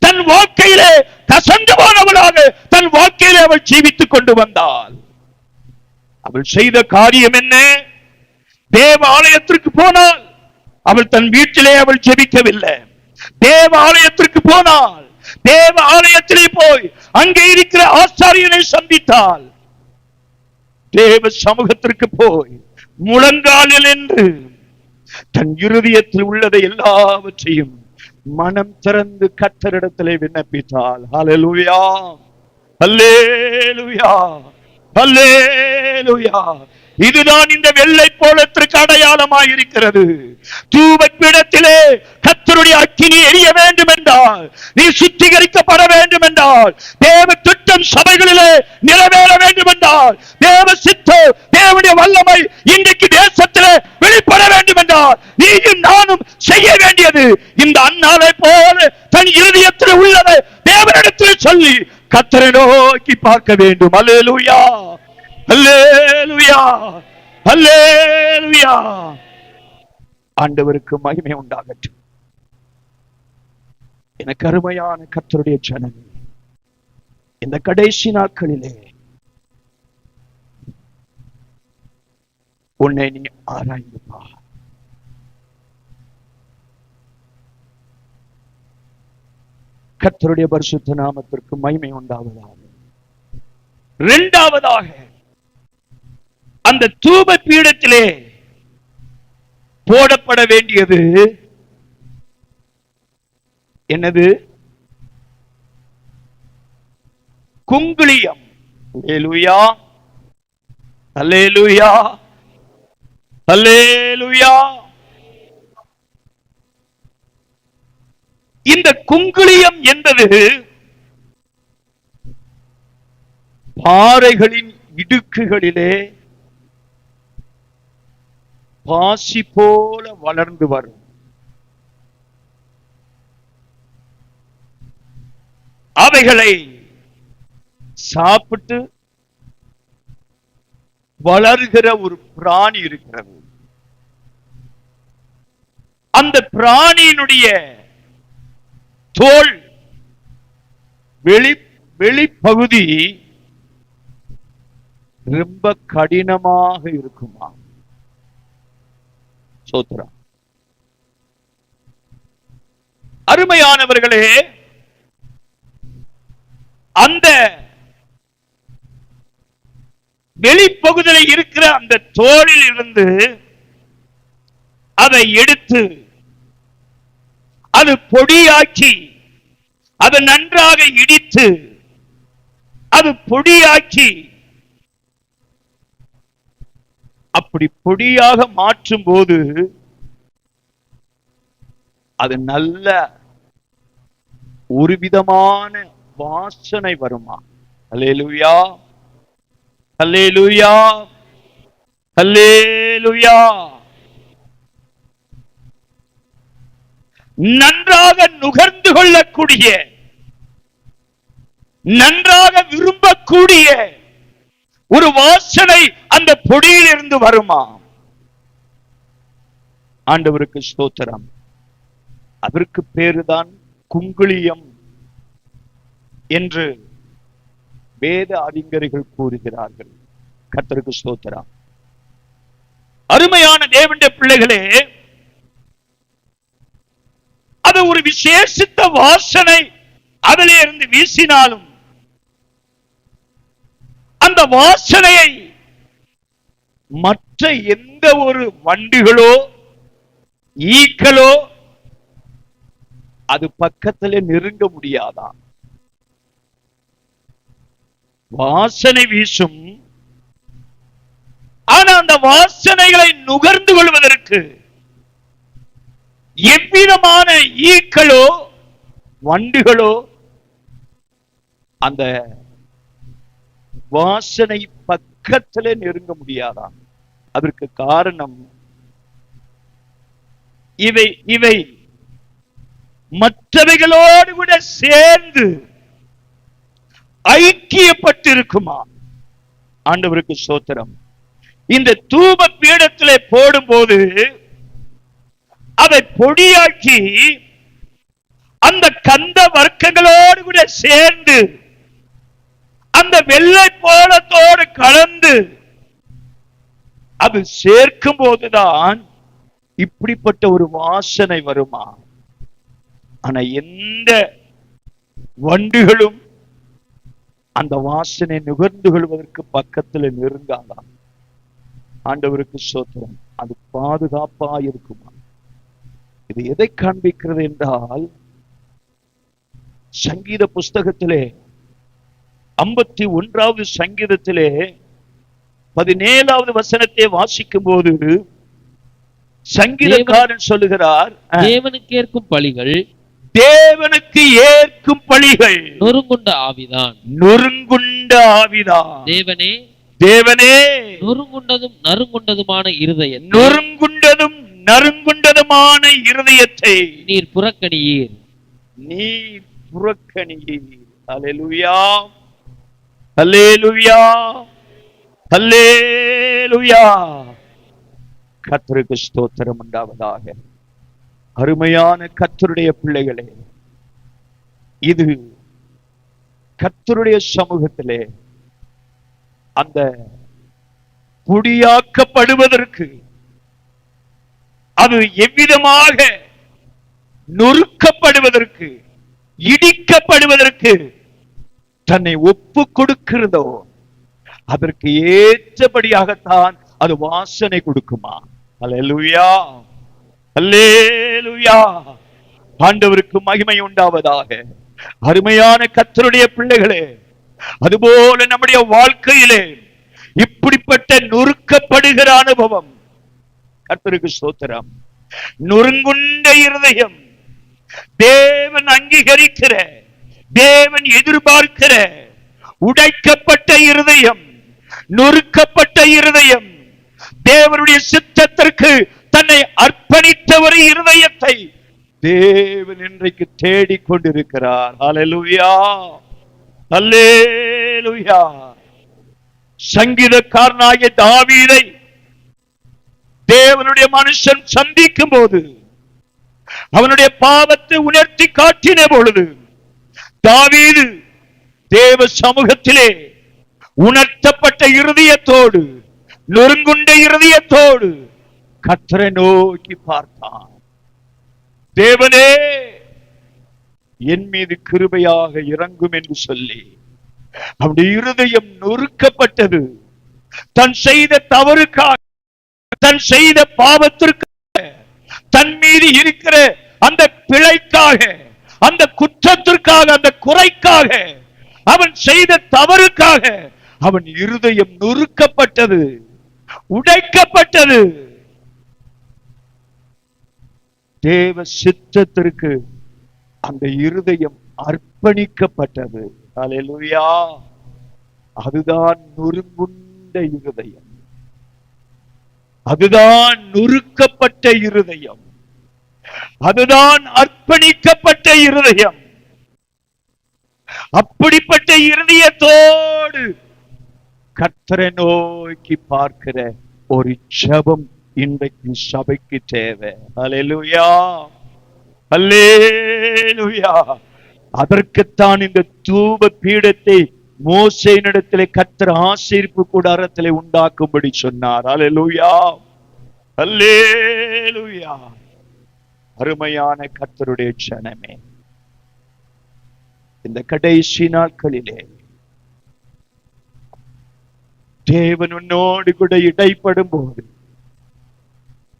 தன் வாழ்க்கையிலே கசந்து போனவளாக தன் வாழ்க்கையிலே அவள் ஜீவித்துக் கொண்டு வந்தாள். அவள் செய்த காரியம் என்ன? தேவ ஆலயத்திற்கு போனாள். அவள் தன் வீட்டிலே அவள் ஜெபிக்கவில்லை. தேவ ஆலயத்திற்கு போனாள். தேவ ஆலயத்திலே போய் அங்கே இருக்கிற ஆசாரியனை சந்தித்தாள். தேவ சமூகத்திற்கு போய் முழங்காலில் நின்று தன் இருதயத்தில் உள்ளதை எல்லாவற்றையும் மனம் திறந்து கர்த்தரிடத்திலே விண்ணப்பித்தாள். ஹல்லேலூயா, ஹல்லேலூயா, ஹல்லேலூயா. இதுதான் இந்த வெள்ளை போலத்திற்கு அடையாளமாய் இருக்கிறது. தூபபீடத்திலே கர்த்தருடைய அக்கினி எரிய வேண்டும் என்றால், நீ சுத்திகரிக்கப்பட வேண்டும் என்றால், தேவ திட்டம் சபைகளிலே நிறைவேற வேண்டும் என்றால், தேவ சித்தம், தேவனுடைய வல்லமை இன்றைக்கு தேசத்திலே வெளிப்பட வேண்டும் என்றால், நீயும் நானும் செய்ய வேண்டியது இந்த அன்னாளை போல தன் இருதயத்தில் உள்ளதை தேவனிடத்தில் சொல்லி கர்த்தரை நோக்கி பார்க்க வேண்டும். அல்லேலூயா, அல்லேலூயா, அல்லேலூயா. ஆண்டவருக்கு மகிமை உண்டாகட்டும். எனக்கு அருமையான கர்த்தருடைய ஜனமே, இந்த கடைசி நாட்களிலே உன்னை நீ ஆராய்ந்து பார். கர்த்தருடைய பரிசுத்த நாமத்திற்கு மகிமை உண்டாவதாக. இரண்டாவதாக, அந்த தூப பீடத்திலே போடப்பட வேண்டியது என்னது? குங்குளியம். அல்லேலூயா, அல்லேலூயா, அல்லேலூயா. இந்த குங்குளியம் என்பது பாறைகளின் இடுக்குகளிலே பாசி போல வளர்ந்து வரும். அவைகளை சாப்பிட்டு வளர்கிற ஒரு பிராணி இருக்கிறது. அந்த பிராணியினுடைய தோல் வெளிப்பகுதி ரொம்ப கடினமாக இருக்குமா? சோத்ரா. அருமையானவர்களே, அந்த வெளிப்பகுதியில் இருக்கிற அந்த தோலில் இருந்து அதை எடுத்து அது பொடியாக்கி, அது நன்றாக இடித்து, அது பொடியாக்கி, அப்படி பொடியாக மாற்றும் போது அது நல்ல ஒரு விதமான வாசனை வருமா? அல்லேலூயா, அல்லேலூயா, அல்லேலூயா. நன்றாக நுகர்ந்து கொள்ளக்கூடிய, நன்றாக விரும்பக்கூடிய ஒரு வாசனை அந்த பொடியில் இருந்து வருமா? ஆண்டவருக்கு ஸ்தோத்திரம். அதற்கு பேருதான் குங்குளியம் என்று வேத அறிஞர்கள் கூறுகிறார்கள். கர்த்தருக்கு ஸ்தோத்திரம். அருமையான தேவனுடைய பிள்ளைகளே, அது ஒரு விசேஷித்த வாசனை அதிலே இருந்து வீசினாலும் அந்த வாசனையை மற்ற எந்த ஒரு வண்டுகளோ ஈக்களோ அது பக்கத்திலே நெருங்க முடியாதான். வாசனை வீசும், ஆனா அந்த வாசனைகளை நுகர்ந்து கொள்வதற்கு எவ்விதமான ஈக்களோ வண்டுகளோ அந்த வாசனை பக்கத்திலே நெருங்க முடியாதான். அதற்கு காரணம் இவை மற்றவைகளோடு கூட சேர்ந்து ஐக்கியப்பட்டு இருக்குமா? ஆண்டவருக்கு ஸ்தோத்திரம். இந்த தூப பீடத்திலே போடும்போது அதை பொடியாக்கி அந்த கந்த வர்க்கங்களோடு கூட சேர்ந்து அந்த வெள்ளை போலத்தோடு கலந்து அது சேர்க்கும் போதுதான் இப்படிப்பட்ட ஒரு வாசனை வருமா? ஆனா எந்த வண்டுகளும் அந்த வாசனை நுகர்ந்து கொள்வதற்கு பக்கத்தில் நெருங்காதான். ஆண்டவருக்கு ஸ்தோத்திரம். அது பாதுகாப்பா இருக்குமா? இது எதை காண்பிக்கிறது என்றால், சங்கீத புஸ்தகத்திலே 51வது சங்கீதத்திலே 17வது வசனத்தை வாசிக்கும் போது சங்கீதக்காரன் சொல்லுகிறார், தேவனுக்கு ஏற்கும் பலிகள், தேவனுக்கு ஏற்கும் பலிகள் நொறுங்குண்ட ஆவிதான், நொறுங்குண்ட ஆவிதான். தேவனே, தேவனே, நொறுங்குண்டதும் நறுங்குண்டதுமான இருதயத்தை, நொறுங்குண்டதும் நறுங்குண்டதுமான இருதயத்தை நீர் புறக்கணியீர், நீர் புறக்கணியீர். அல்லேலூயா, அல்லேலூயா, அல்லேலூயா. கர்த்தருக்கு ஸ்தோத்திரம் உண்டாவதாக. அருமையான கர்த்தருடைய பிள்ளைகளே, இது கர்த்தருடைய சமூகத்திலே அந்த குடியாக்கப்படுவதற்கு, அது எவ்விதமாக நொறுக்கப்படுவதற்கு, இடிக்கப்படுவதற்கு தன்னை ஒப்பு கொடுக்கிறதோ அதற்கு ஏற்றபடியாகத்தான் அது வாசனை கொடுக்குமா. அல்லேலூயா, அல்லேலூயா. ஆண்டவருக்கு மகிமை உண்டாவதாக. அருமையான கர்த்தருடைய பிள்ளைகளே, அதுபோல நம்முடைய வாழ்க்கையிலே இப்படிப்பட்ட நொறுக்கப்படுகிற அனுபவம், கர்த்தருக்கு ஸ்தோத்திரம், நொறுங்குண்ட இருதயம், தேவன் அங்கீகரிக்கிற, தேவன் எதிர்பார்க்கிற உடைக்கப்பட்ட இருதயம், நொறுக்கப்பட்ட இருதயம், தேவனுடைய சித்தத்திற்கு தன்னை அர்ப்பணித்த ஒரு இருதயத்தை தேவன் இன்றைக்கு தேடிக்கொண்டிருக்கிறார். அல்லேலூயா, அல்லேலூயா. சங்கீதக்காரனாகிய தாவீதை தேவனுடைய மனுஷன் சந்திக்கும் போது, அவனுடைய பாவத்தை உணர்த்தி காட்டின பொழுது, தாவீது தேவ சமூகத்திலே உணர்த்தப்பட்ட இருதயத்தோடு, நொறுங்குண்ட இருதயத்தோடு கர்த்தரை நோக்கி பார்த்தான். தேவனே, என் மீது கிருபையாக இறங்கும் என்று சொல்லி அவனுடைய இருதயம் நொறுக்கப்பட்டது. தன் செய்த தவறுக்காக, தன் செய்த பாவத்திற்காக, தன் மீது இருக்கிற அந்த பிழைக்காக, அந்த குற்றத்திற்காக, அந்த குறைக்காக, அவன் செய்த தவறுக்காக அவன் இருதயம் நொறுக்கப்பட்டது, உடைக்கப்பட்டது. தேவ சித்தத்திற்கு அந்த இருதயம் அர்ப்பணிக்கப்பட்டது. அல்லேலூயா. அதுதான் நொறுங்குண்ட இருதயம், அதுதான் நொறுக்கப்பட்ட இருதயம், அதுதான் அர்ப்பணிக்கப்பட்ட இருதயம். அப்படிப்பட்ட இருதயத்தோடு கர்த்தரை நோக்கி பார்க்கிற ஒரு ஜெபம் இன்றைக்கு சபைக்கு தேவை. அல்லேலூயா, அல்லேலூயா. அதற்குத்தான் இந்த தூப பீடத்தை மோசேயினிடத்திலே கர்த்தர் ஆசீர்ப்பு கூடாரத்திலே உண்டாக்கும்படி சொன்னார். அல்லேலூயா, அல்லேலூயா. அருமையான கர்த்தருடைய ஜனமே, இந்த கடைசி நாட்களிலே தேவன் உன்னோடு கூட இடைப்படும் போது,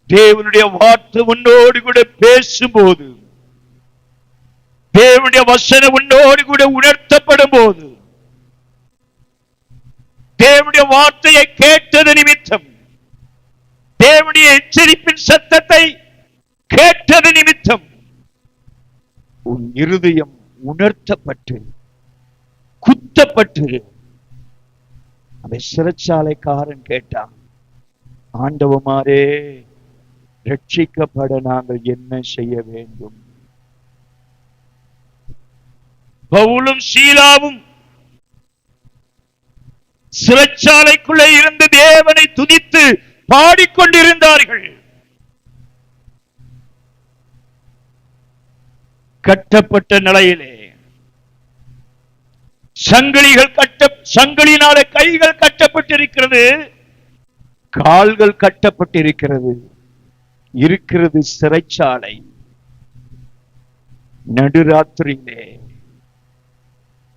தேவனுடைய வார்த்தை உன்னோடு கூட பேசும்போது, தேவனுடைய வசனம் உன்னோடு கூட உணர்த்தப்படும் போது, தேவனுடைய வார்த்தையை கேட்டது நிமித்தம், தேவனுடைய எச்சரிப்பின் சத்தத்தை கேட்டது நிமித்தம் உன் இருதயம் உணர்த்தப்பட்டு, குத்தப்பட்டு, அந்த சிறைச்சாலைக்காரன் கேட்டான், ஆண்டவமாரே, ரட்சிக்கப்பட நாங்கள் என்ன செய்ய வேண்டும்? பவுலும் சீலாவும் சிறைச்சாலைக்குள்ளே இருந்து தேவனை துதித்து பாடிக்கொண்டிருந்தார்கள். கட்டப்பட்ட நிலையிலே, சங்கிலினால கைகள் கட்டப்பட்டிருக்கிறது, கால்கள் கட்டப்பட்டிருக்கிறது, இருக்கிறது சிறைச்சாலை. நடுராத்திரியிலே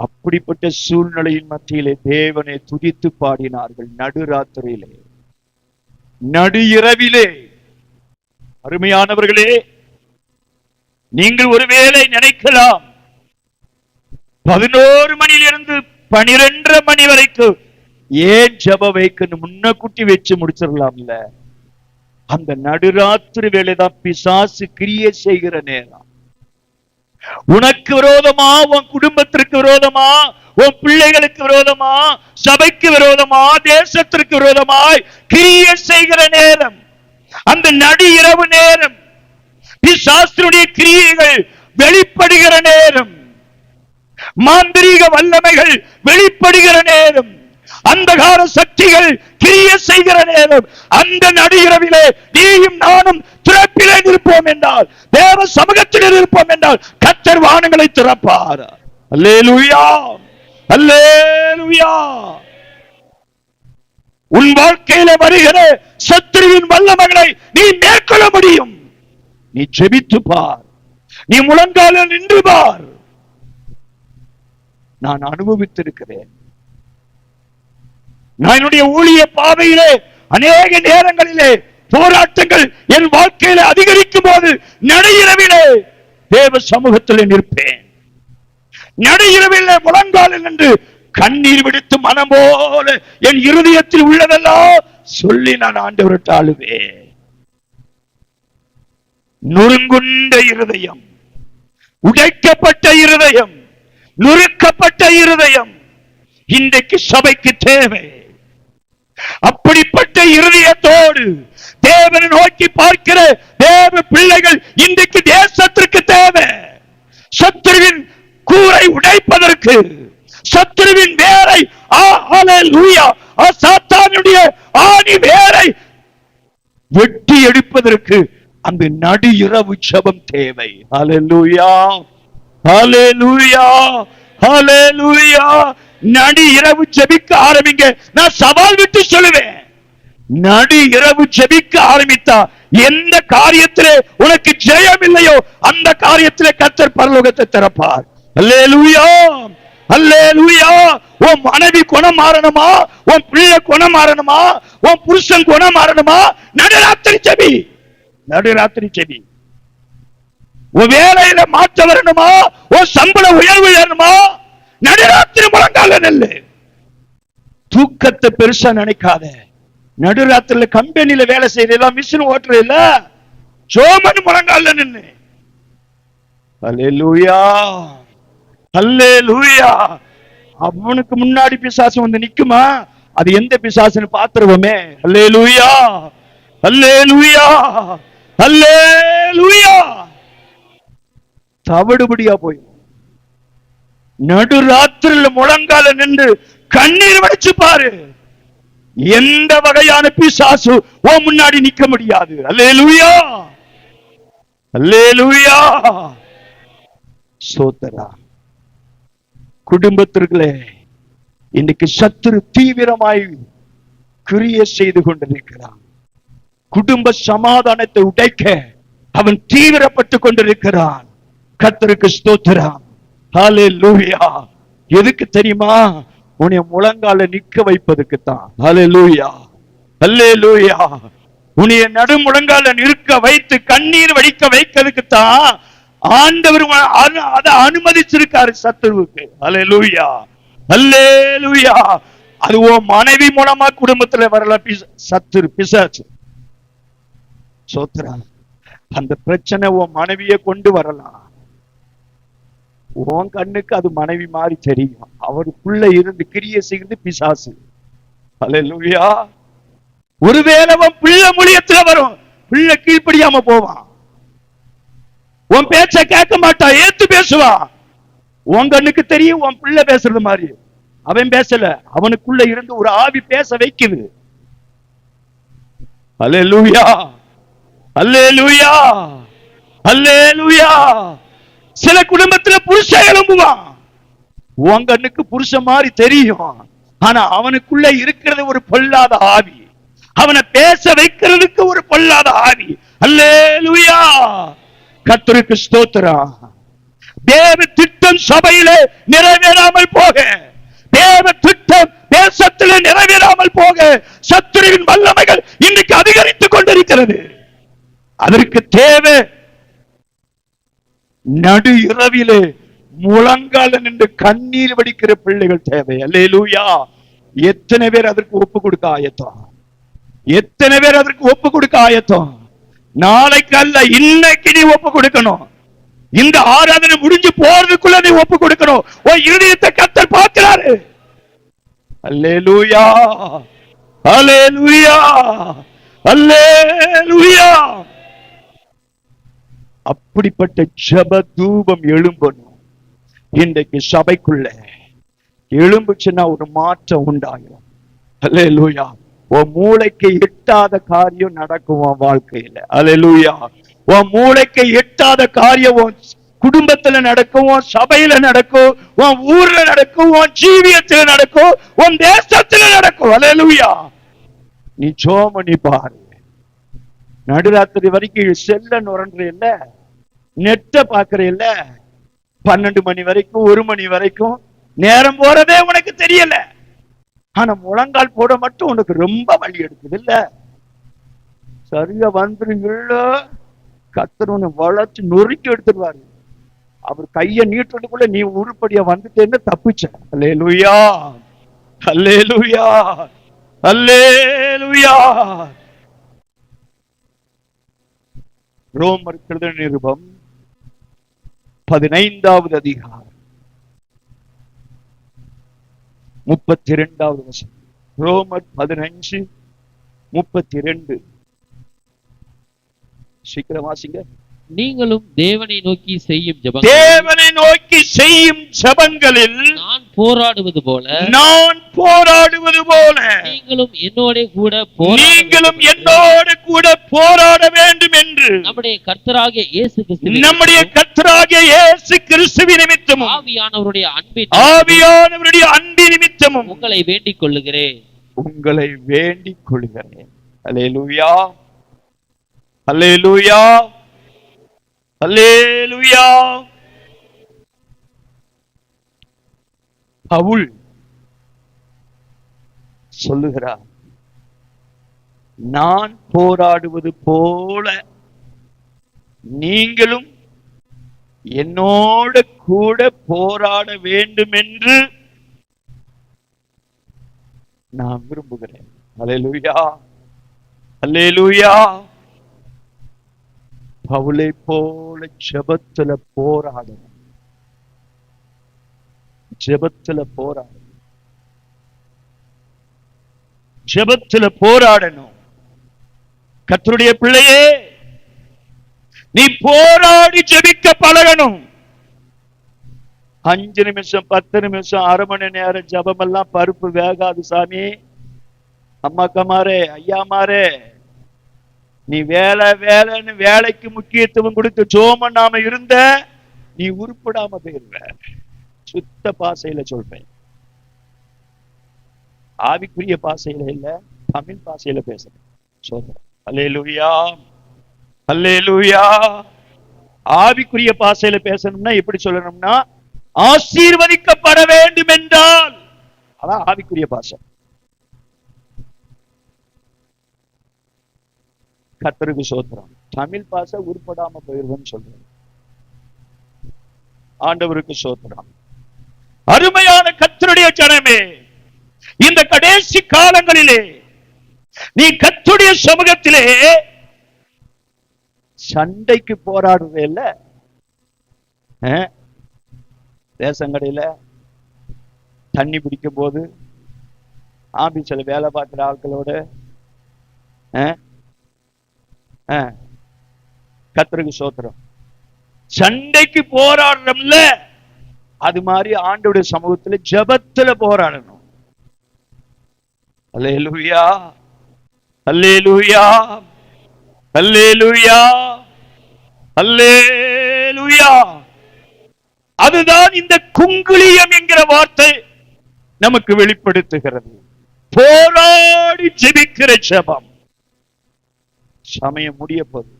அப்படிப்பட்ட சூழ்நிலையின் மத்தியிலே தேவனை துதித்து பாடினார்கள். நடுராத்திரியிலே, நடு இரவிலே. அருமையானவர்களே, நீங்கள் ஒருவேளை நினைக்கலாம், 11 மணியிலிருந்து 12 மணி வரைக்கும் ஏன் ஜெப வைக்கணும், முன்னக்கூட்டி வச்சு முடிச்சிடலாம்ல. அந்த நடுராத்திரி வேலைதான் பிசாசு கிரியை செய்கிற நேரம். உனக்கு விரோதமா, உன் குடும்பத்திற்கு விரோதமா, உன் பிள்ளைகளுக்கு விரோதமா, சபைக்கு விரோதமா, தேசத்திற்கு விரோதமாய் கிரியை செய்கிற நேரம், அந்த நடு இரவு நேரம், பிசாசுடைய கிரியைகள் வெளிப்படுகிற நேரம், மாந்திரீக வல்லமைகள் வெளிப்படுகிற நேரம், அந்தகார சக்திகள் கிரிய செய்கிற நேரம், அந்த நடு இரவிலே நீயும் நானும் திறப்பிலே இருப்போம் என்றால், தேவ சமூகத்தில் இருப்போம் என்றால், கர்த்தர் வானங்களை திறப்பார். அல்லேலூயா, அல்லேலூயா. உன் வாழ்க்கையில வருகிற சத்துருவின் வல்லமைகளை நீ மேற்கொள்ள முடியும். நீ ஜெபித்து பார், நீ முழங்கால நின்று பார். நான் அனுபவித்திருக்கிறேன். நான் என்னுடைய ஊழிய பாதையிலே அநேக நேரங்களிலே போராட்டங்கள் என் வாழ்க்கையில அதிகரிக்கும் போது நடுஇரவிலே தேவ சமூகத்திலே நிற்பேன். நடுஇரவிலே முழங்காலில் நின்று கண்ணீர் விடுத்து மனம் போல என் இருதயத்தில் உள்ளதெல்லாம் சொல்லி நான் ஆண்டவர்கிட்ட அழுவேன். நொறுங்குண்ட இருதயம், உடைக்கப்பட்ட இருதயம், நொறுக்கப்பட்ட இருதயம் இன்றைக்கு சபைக்கு தேவை. அப்படிப்பட்ட இருதயத்தோடு தேவனை நோக்கி பார்க்கிற தேவ பிள்ளைகள் இன்றைக்கு தேசத்திற்கு தேவை. சத்துருவின் கூரை உடைப்பதற்கு, சத்துருவின் வேரை, சாத்தானுடைய ஆணி வேரை வெட்டி எடுப்பதற்கு அந்த நடு இரவு ஜெபம் தேவை. ஹல்லேலூயா, ஹல்லேலூயா, ஹல்லேலூயா. நடு இரவு ஜெபிக்க ஆரம்பிங்க. நான் சவால் விட்டு சொல்லுவேன், நடு இரவு ஜெபிக்க ஆரம்பித்தா எந்த காரியத்திலே உனக்கு ஜெயம் இல்லையோ அந்த காரியத்திலே கர்த்தர் பரலோகத்தை திறப்பார். அல்லேலூயா, அல்லேலூயா. உன் மனைவி குணம் மாறணுமா, உன் பிள்ளை குணம் மாறணுமா, உன் புருஷன் குணம் மாறணுமா, நடுராத்திரி ஜெபி, நடுராத்திரி ஜெபி. உன் வேலையில மாற்ற வரணுமா, உன் சம்பள உயர்வு வேணுமா, நடுராத்திரி முழங்கால நெல்லு. தூக்கத்தை பெருசா நினைக்காத. நடுராத்திரில கம்பெனியில வேலை செய்யறதெல்லாம் மிஷின் ஓட்டுற இல்ல, ஜோமன் முழங்கால நின்னு. அல்லேலூயா, அல்லேலூயா. அவனுக்கு முன்னாடி பிசாசு வந்து நிக்குமா, அது எந்த பிசாசுன்னு பாத்துருவோமே. அல்லேலூயா, அல்லேலூயா, அல்லேலூயா. தவிடுபடியா போய் நடுராத்திரில முழங்கால நின்று கண்ணீர் வடிச்சு பாரு. எந்த வகையான பிசாசு ஓ முன்னாடி நிக்க முடியாது. அல்லேலூயா, அல்லேலூயா. சோதரா குடும்பத்திற்குள்ளே இன்னைக்கு சத்துரு தீவிரமாய் கிரியை செய்து கொண்டிருக்கிறான். குடும்ப சமாதானத்தை உடைக்க அவன் தீவிரப்பட்டு கொண்டிருக்கிறான். கர்த்தருக்கு ஸ்தோத்திரம். ஹல்லேலூயா. எதுக்கு தெரியுமா? உன்னை முழங்கால நிக்க வைப்பதற்கு தான். ஹல்லேலூயா, ஹல்லேலூயா. உன்னை நடு முழங்கால நிற்க வைத்து கண்ணீர் வடிக்க வைக்கிறதுக்கு தான் ஆண்டவர் அதை அனுமதிச்சிருக்காரு சத்துருவுக்கு. ஹல்லேலூயா, ஹல்லேலூயா. அது உன் மனைவி மூலமா குடும்பத்துல வரல சத்துரு பிசாசு. சோத்ரா, அந்த பிரச்சனை உன் மனைவியை கொண்டு வரலாம். உன் கண்ணுக்கு அது மனைவி மாதிரி தெரியும், அவருக்குள்ள இருந்து கிரியை செய்கிறது பிசாசு. ஹல்லேலூயா. ஒருவேளை உன் பிள்ளை மூலியத்துல வரும், பிள்ளை கீழ்ப்படியாம போவான், உன் பேச்ச கேட்க மாட்டான், ஏத்து பேசுவான். உன் கண்ணுக்கு தெரியும் உன் பிள்ளை பேசுறது மாதிரி, அவன் பேசல, அவனுக்குள்ள இருந்து ஒரு ஆவி பேச வைக்குது. அல்லேலூயா, அல்லேலூயா, அல்லேலூயா. சில குடும்பத்துல புருஷன் எழும்புவான், உன் கண்ணுக்கு புருஷன் மாதிரி தெரியும், ஆனா அவனுக்குள்ள இருக்கிறது ஒரு பொல்லாத ஆவி, அவனை பேச வைக்கிறதுக்கு ஒரு பொல்லாத ஆவி. அல்லேலூயா. கர்த்தருக்கு ஸ்தோத்திரம். தேவ திட்டம் சபையிலே நிறைவேறாமல் போக, தேவ திட்டம் தேசத்திலே நிறைவேறாமல் போக சத்துருவின் வல்லமைகள் இன்னைக்கு அதிகரித்துக் கொண்டிருக்கிறது. அதற்கு தேவை நடு இரவிலே முழங்கால நின்று கண்ணீர் வடிக்கிற பிள்ளைகள் தேவை. அல்லேலூயா. எத்தனை பேர் அதற்கு ஒப்பு கொடுக்க ஆயத்தம்? எத்தனை பேர் அதற்கு ஒப்பு கொடுக்க ஆயத்தம்? நாளைக்கு அல்ல, இன்னைக்கு நீ ஒப்பு கொடுக்கணும். இந்த ஆராதனை முடிஞ்சு போறதுக்குள்ள நீ ஒப்பு கொடுக்கணும். உன் இருதயத்தை கர்த்தர் பார்க்கிறாரு. அல்லேலூயா, அல்லேலூயா, அல்லேலூயா. அப்படிப்பட்ட ஜெப தூபம் எழும்பணும். இன்றைக்கு சபைக்குள்ள எழும்புச்சுன்னா ஒரு மாற்றம் உண்டாகும். அல்லேலூயா. உன் மூளைக்கு எட்டாத காரியம் நடக்கும் உன் வாழ்க்கையில. அல்லேலூயா. உன் மூளைக்கு எட்டாத காரியம் உன் குடும்பத்துல நடக்கும், உன் சபையில நடக்கும், உன் ஊர்ல நடக்கும், உன் ஜீவியத்துல நடக்கும், உன் தேசத்துல நடக்கும். அல்லேலூயா. நீ ஜெபம் பண்ணி பாரு. நடுராத்திரி வரைக்கும் செல்ல நுரண்டு இல்ல, நெட்ட பாக்குற இல்ல, 12 மணி வரைக்கும் 1 மணி வரைக்கும் நேரம் போறதே உனக்கு தெரியல. ஆனா முழங்கால் போட மட்டும் உனக்கு ரொம்ப வலி எடுக்குது இல்ல. சரியா வந்துருங்கள, கர்த்தர் உன்னை வளைச்சு நொறுக்கி எடுத்துருவாரு. அவர் கைய நீட்டுறதுக்குள்ள நீ உருப்படியா வந்துட்டேன்னு தப்பிச்ச. அல்லேலூயா, அல்லேலூயா, அல்லேலூயா. ரோமர் எழுதின நிருபம் 15வது அதிகாரம் 32வது வசனம். ரோமர் 15:32. சீக்கிரம் வாசிங்க. நீங்களும் தேவனை நோக்கி செய்யும் ஜெபங்களில் நான் போராடுவது போல நீங்களும் என்னோட கூட போராட வேண்டும் என்று நம்முடைய கர்த்தராகிய இயேசு கிறிஸ்துவின் நிமித்தமும் ஆவியானவருடைய அன்பின் நிமித்தமும் உங்களை வேண்டிக் கொள்ளுகிறேன். அல்லேலூயா, அல்லேலூயா, அல்லேலூயா. பவுல் சொல்லுகிறார், நான் போராடுவது போல நீங்களும் என்னோட கூட போராட வேண்டும் என்று நான் விரும்புகிறேன். அல்லேலூயா, அல்லேலூயா. பவுலை போல ஜெபத்துல போராடணும், ஜெபத்துல போராடணும். கர்த்தருடைய பிள்ளையே, நீ போராடி ஜெபிக்க பழகணும். 5 நிமிஷம் 10 நிமிஷம் அரை மணி நேரம் ஜெபம் எல்லாம் பருப்பு வேகாது சாமி. அம்மாக்கமாரே, ஐயாமாரே, நீ வேலைன்னு வேலைக்கு முக்கியத்துவம் கொடுத்து ஜெபம் பண்ணாம இருந்த நீ உருப்படாம போயிருவ. சுத்த பாசையில சொல்றேன், ஆவிக்குரிய பாசையில இல்ல, தமிழ் பாசையில பேசுறேன். சொல்றேன். அல்லேலூயா, அல்லேலூயா. ஆவிக்குரிய பாசையில பேசணும்னா எப்படி சொல்லணும்னா, ஆசீர்வதிக்கப்பட வேண்டும் என்றால் அதான் ஆவிக்குரிய பாசை. கர்த்தருக்கு ஸ்தோத்திரம். தமிழ் பாசை உருப்படாம போயிருவேன்னு சொல்றேன். ஆண்டவருக்கு ஸ்தோத்திரம். அருமையான கர்த்தருடைய ஜனமே, இந்த கடைசி காலங்களிலே நீ கர்த்தருடைய சமூகத்திலே சண்டைக்கு போராடுவே இல்ல, ரேஷன் கடையில தண்ணி பிடிக்கும் போது, ஆபீஸ்ல வேலை பார்க்கிற ஆட்களோட கர்த்தருக்கு ஸ்தோத்திரம், சண்டைக்கு போராடுறோம்ல, அது மாதிரி ஆண்டவருடைய சமூகத்துல ஜெபத்துல போராடணும். அல்லேலூயா, அல்லேலூயா, அல்லேலூயா, அல்லேலூயா. அதுதான் இந்த குங்குலியம் என்கிற வார்த்தை நமக்கு வெளிப்படுத்துகிறது. போராடி ஜெபிக்கிற ஜெபம். சமயம் முடிய போகுது.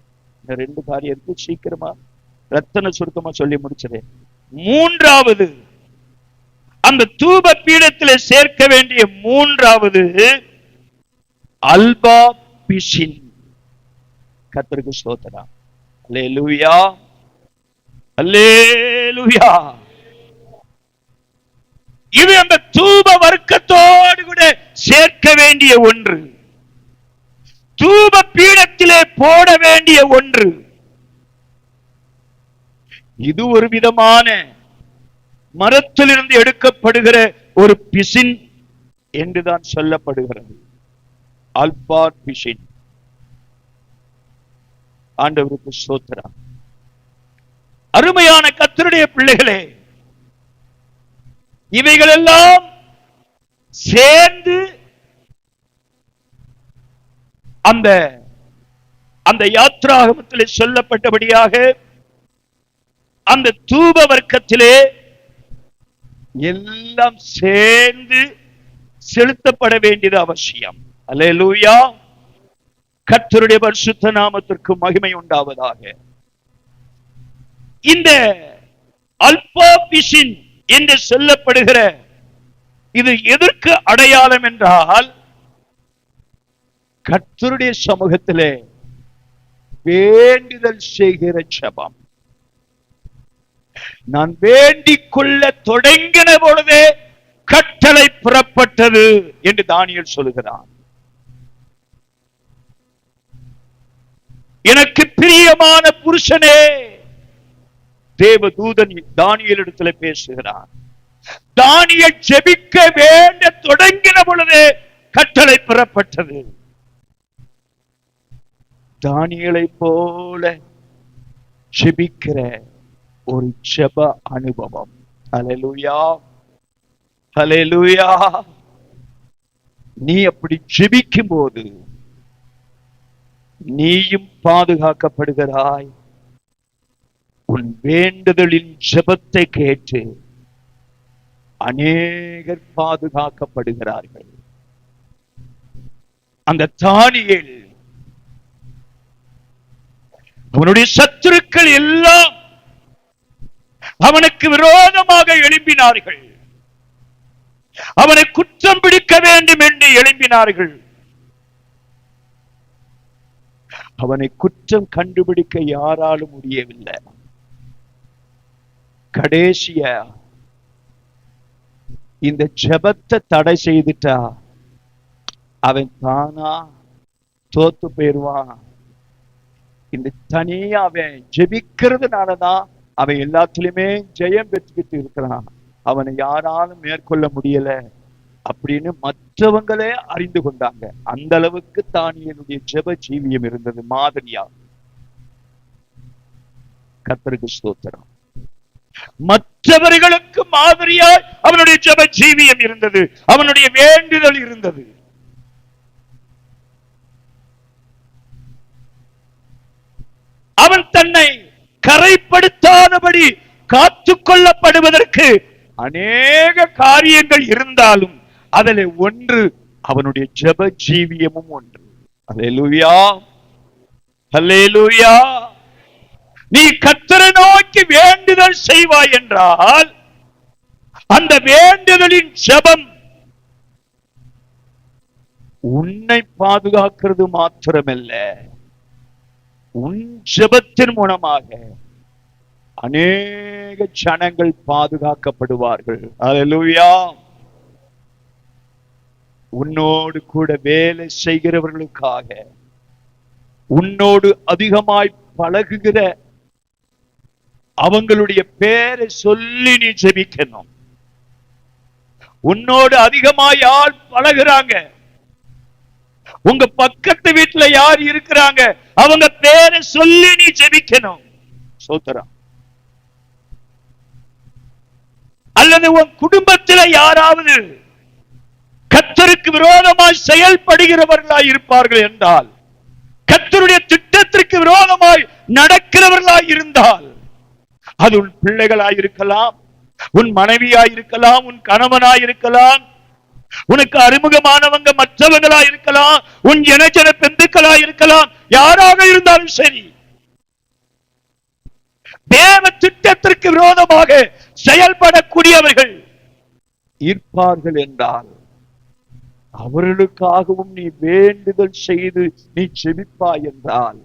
இந்த 2 காரியத்தை சீக்கிரமா ரத்தன சுருக்கமா சொல்லி முடிச்சதே. 3வது, அந்த தூப பீடத்தில் சேர்க்க வேண்டிய 3வது அல்பா பிசின். கர்த்தருக்கு ஸ்தோத்திரம். அல்லேலூயா, அல்லேலூயா. இது அந்த தூப வர்க்கத்தோடு கூட சேர்க்க வேண்டிய ஒன்று, தூப பீடத்திலே போட வேண்டிய ஒன்று. இது ஒரு விதமான மரத்திலிருந்து எடுக்கப்படுகிற ஒரு பிசின் என்றுதான் சொல்லப்படுகிறது. அல்பா பிசின். ஆண்டவருக்கு ஸ்தோத்திரம். அருமையான கர்த்தருடைய பிள்ளைகளே, இவைகளெல்லாம் சேர்ந்து அந்த அந்த யாத்ராகமத்திலே சொல்லப்பட்டபடியாக அந்த தூப வர்க்கத்திலே எல்லாம் சேர்ந்து செலுத்தப்பட வேண்டியது அவசியம். அல்லேலூயா. கர்த்தருடைய பரிசுத்த நாமத்திற்கு மகிமை உண்டாவதாக. இந்த அல்பா பிசின் என்று சொல்லப்படுகிற இது எதற்கு அடையாளம் என்றால், கர்த்தருடைய சமூகத்திலே வேண்டுதல் செய்கிற ஜெபம். நான் வேண்டிக் கொள்ள தொடங்கின பொழுதே கட்டளை புறப்பட்டது என்று தானியேல் சொல்லுகிறான். எனக்கு பிரியமான புருஷனே, தேவதூதன் தானியேலிடத்தில் பேசுகிறான். தானியேல் ஜெபிக்க வேண்ட தொடங்கின பொழுதே கட்டளை புறப்பட்டது. தானியேலை போல ஜெபிக்கிற ஒரு ஜெப அனுபவம். அல்லேலூயா, அல்லேலூயா. நீ அப்படி ஜெபிக்கும் போது நீயும் பாதுகாக்கப்படுகிறாய். உன் வேண்டுதலின் ஜெபத்தை கேட்டு அநேகர் பாதுகாக்கப்படுகிறார்கள். அந்த தானியேல் அவனுடைய சத்துருக்கள் எல்லாம் அவனுக்கு விரோதமாக எழும்பினார்கள். அவனை குற்றம் பிடிக்க வேண்டும் என்று எழும்பினார்கள். அவனை குற்றம் கண்டுபிடிக்க யாராலும் முடியவில்லை. கடைசிய இந்த ஜெபத்தை தடை செய்துட்டா அவன் தானா தோத்து போயிருவான். இந்த தனியா அவன் ஜெபிக்கிறதுனாலதான் அவன் எல்லாத்திலுமே ஜெயம் பெற்றுக்கிட்டு இருக்கிறான். அவனை யாராலும் மேற்கொள்ள முடியல அப்படின்னு மற்றவங்களே அறிந்து கொண்டாங்க. அந்த அளவுக்கு தானியேலுடைய ஜெப ஜீவியம் இருந்தது, மாதிரியா. கர்த்தருக்கு ஸ்தோத்திரம். மற்றவர்களுக்கு மாதிரியாய் அவனுடைய ஜெப ஜீவியம் இருந்தது, அவனுடைய வேண்டுதல் இருந்தது. அவன் தன்னை கரைப்படுத்தாதபடி காத்துக் கொள்ளப்படுவதற்கு அநேக காரியங்கள் இருந்தாலும் அதில் ஒன்று அவனுடைய ஜெப ஜீவியமும் ஒன்று. அல்லேலூயா, அல்லேலூயா. நீ கர்த்தரை நோக்கி வேண்டுதல் செய்வாய் என்றால் அந்த வேண்டுதலின் ஜெபம் உன்னை பாதுகாக்கிறது மாத்திரமல்ல, உன் ஜெபத்தின் மூலமாக அநேக ஜனங்கள் பாதுகாக்கப்படுவார்கள். அல்லேலூயா. உன்னோடு கூட வேலை செய்கிறவர்களுக்காக, உன்னோடு அதிகமாய் பழகுகிற அவங்களுடைய பேரை சொல்லி நீ ஜெபிக்கணும். உன்னோடு அதிகமாய் யார் பழகுறாங்க, உங்க பக்கத்து வீட்டுல யார் இருக்கிறாங்க, அவங்க பேரை சொல்லி நீ ஜெபிக்கணும். சோத்திரம். அல்லது உன் குடும்பத்தில் யாராவது கர்த்தருக்கு விரோதமாய் செயல்படுகிறவர்களாய் இருப்பார்கள் என்றால், கர்த்தருடைய திட்டத்திற்கு விரோதமாய் நடக்கிறவர்களாய் இருந்தால், அது உன் பிள்ளைகளாய் இருக்கலாம், உன் மனைவியாய் இருக்கலாம், உன் கணவனாய் இருக்கலாம், உனக்கு அறிமுகமானவங்க மற்றவங்களாய் இருக்கலாம், உன் இனஜன பெந்துக்களாய் இருக்கலாம், யாராக இருந்தாலும் சரி, தேவ திட்டத்திற்கு விரோதமாக செயல்படக்கூடியவர்கள் இருப்பார்கள் என்றால், அவர்களுக்காகவும் நீ வேண்டுதல் செய்து நீ ஜெபிப்பாய் என்றால்,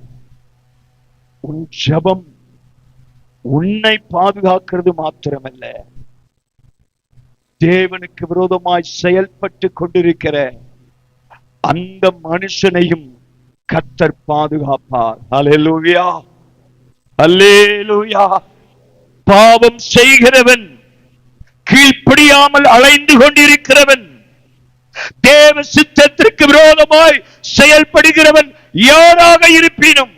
உன் ஜெபம் உன்னை பாதுகாக்கிறது மாத்திரமல்ல, தேவனுக்கு விரோதமாய் செயல்பட்டு கொண்டிருக்கிற அந்த மனுஷனையும் கர்த்தர் பாதுகாப்பார். அல்லேலூயா, அல்லேலூயா. பாவம் செய்கிறவன், கீழ்ப்படியாமல் அலைந்து கொண்டிருக்கிறவன், தேவ சித்தத்திற்கு விரோதமாய் செயல்படுகிறவன் யாராக இருப்பினும்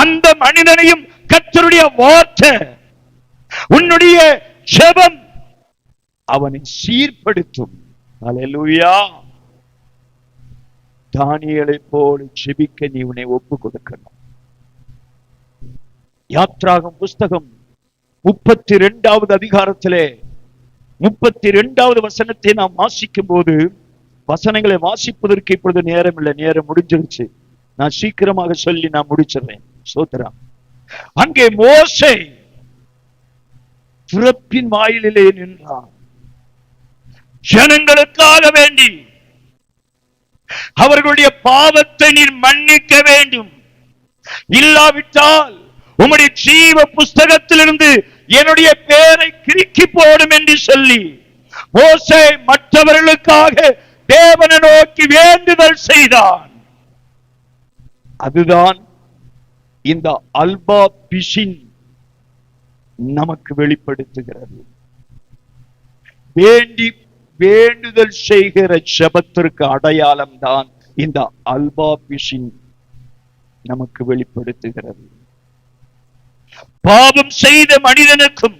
அந்த மனிதனையும் கர்த்தருடைய வார்த்தை, உன்னுடைய ஜெபம் அவனை சீர்படுத்தும். அல்லேலூயா. தானியேலை போல ஜெபிக்க நீ உன்னை ஒப்பு கொடுக்கணும். யாத்ராகம் புஸ்தகம் 32வது அதிகாரத்திலே 32வது வசனத்தை நாம் வாசிக்கும் போது, வசனங்களை வாசிப்பதற்கு இப்பொழுது நேரம் இல்லை, நேரம் முடிஞ்சிருச்சு. நான் சீக்கிரமாக சொல்லி நான் முடிச்சிடுறேன். சோத்ரா. அங்கே மோசே திறப்பின் வாயிலே நின்றான். ஜனங்களுக்காக வேண்டி அவர்களுடைய பாவத்தை நீர் மன்னிக்க வேண்டும், இல்லாவிட்டால் உம்முடைய ஜீவ புஸ்தகத்திலிருந்து என்னுடைய பெயரை கிறுக்கி போடும் என்று சொல்லி மோசே மற்றவர்களுக்காக தேவனை நோக்கி வேண்டுதல் செய்தான். அதுதான் இந்த அல்பா பிஷின் நமக்கு வெளிப்படுத்துகிறது. வேண்டுதல் செய்கிற ஜெபத்திற்கு அடையாளம் தான் இந்த அல்பா பிஷின் நமக்கு வெளிப்படுத்துகிறது. பாவம் செய்த மனிதனுக்கும்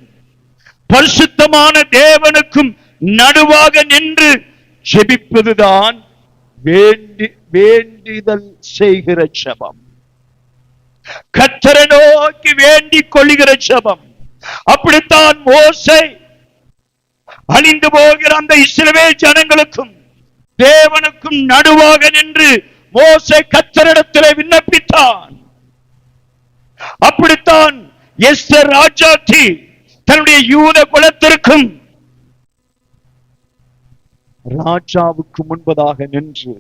பரிசுத்தமான தேவனுக்கும் நடுவாக நின்று ஜெபிப்பதுதான் வேண்டுதல் செய்கிற ஜெபம். கர்த்தரை நோக்கி வேண்டிக் கொள்ளுகிற ஜெபம். அப்படித்தான் மோசே அழிந்து போகிற அந்த இஸ்ரவேல் ஜனங்களுக்கும் தேவனுக்கும் நடுவாக நின்று மோசே கர்த்தரிடத்திலே விண்ணப்பித்தான். அப்படித்தான் எஸ்தர் ராஜாத்தி தன்னுடைய யூத குலத்திற்கும் ராஜாவுக்கு முன்பதாக நின்று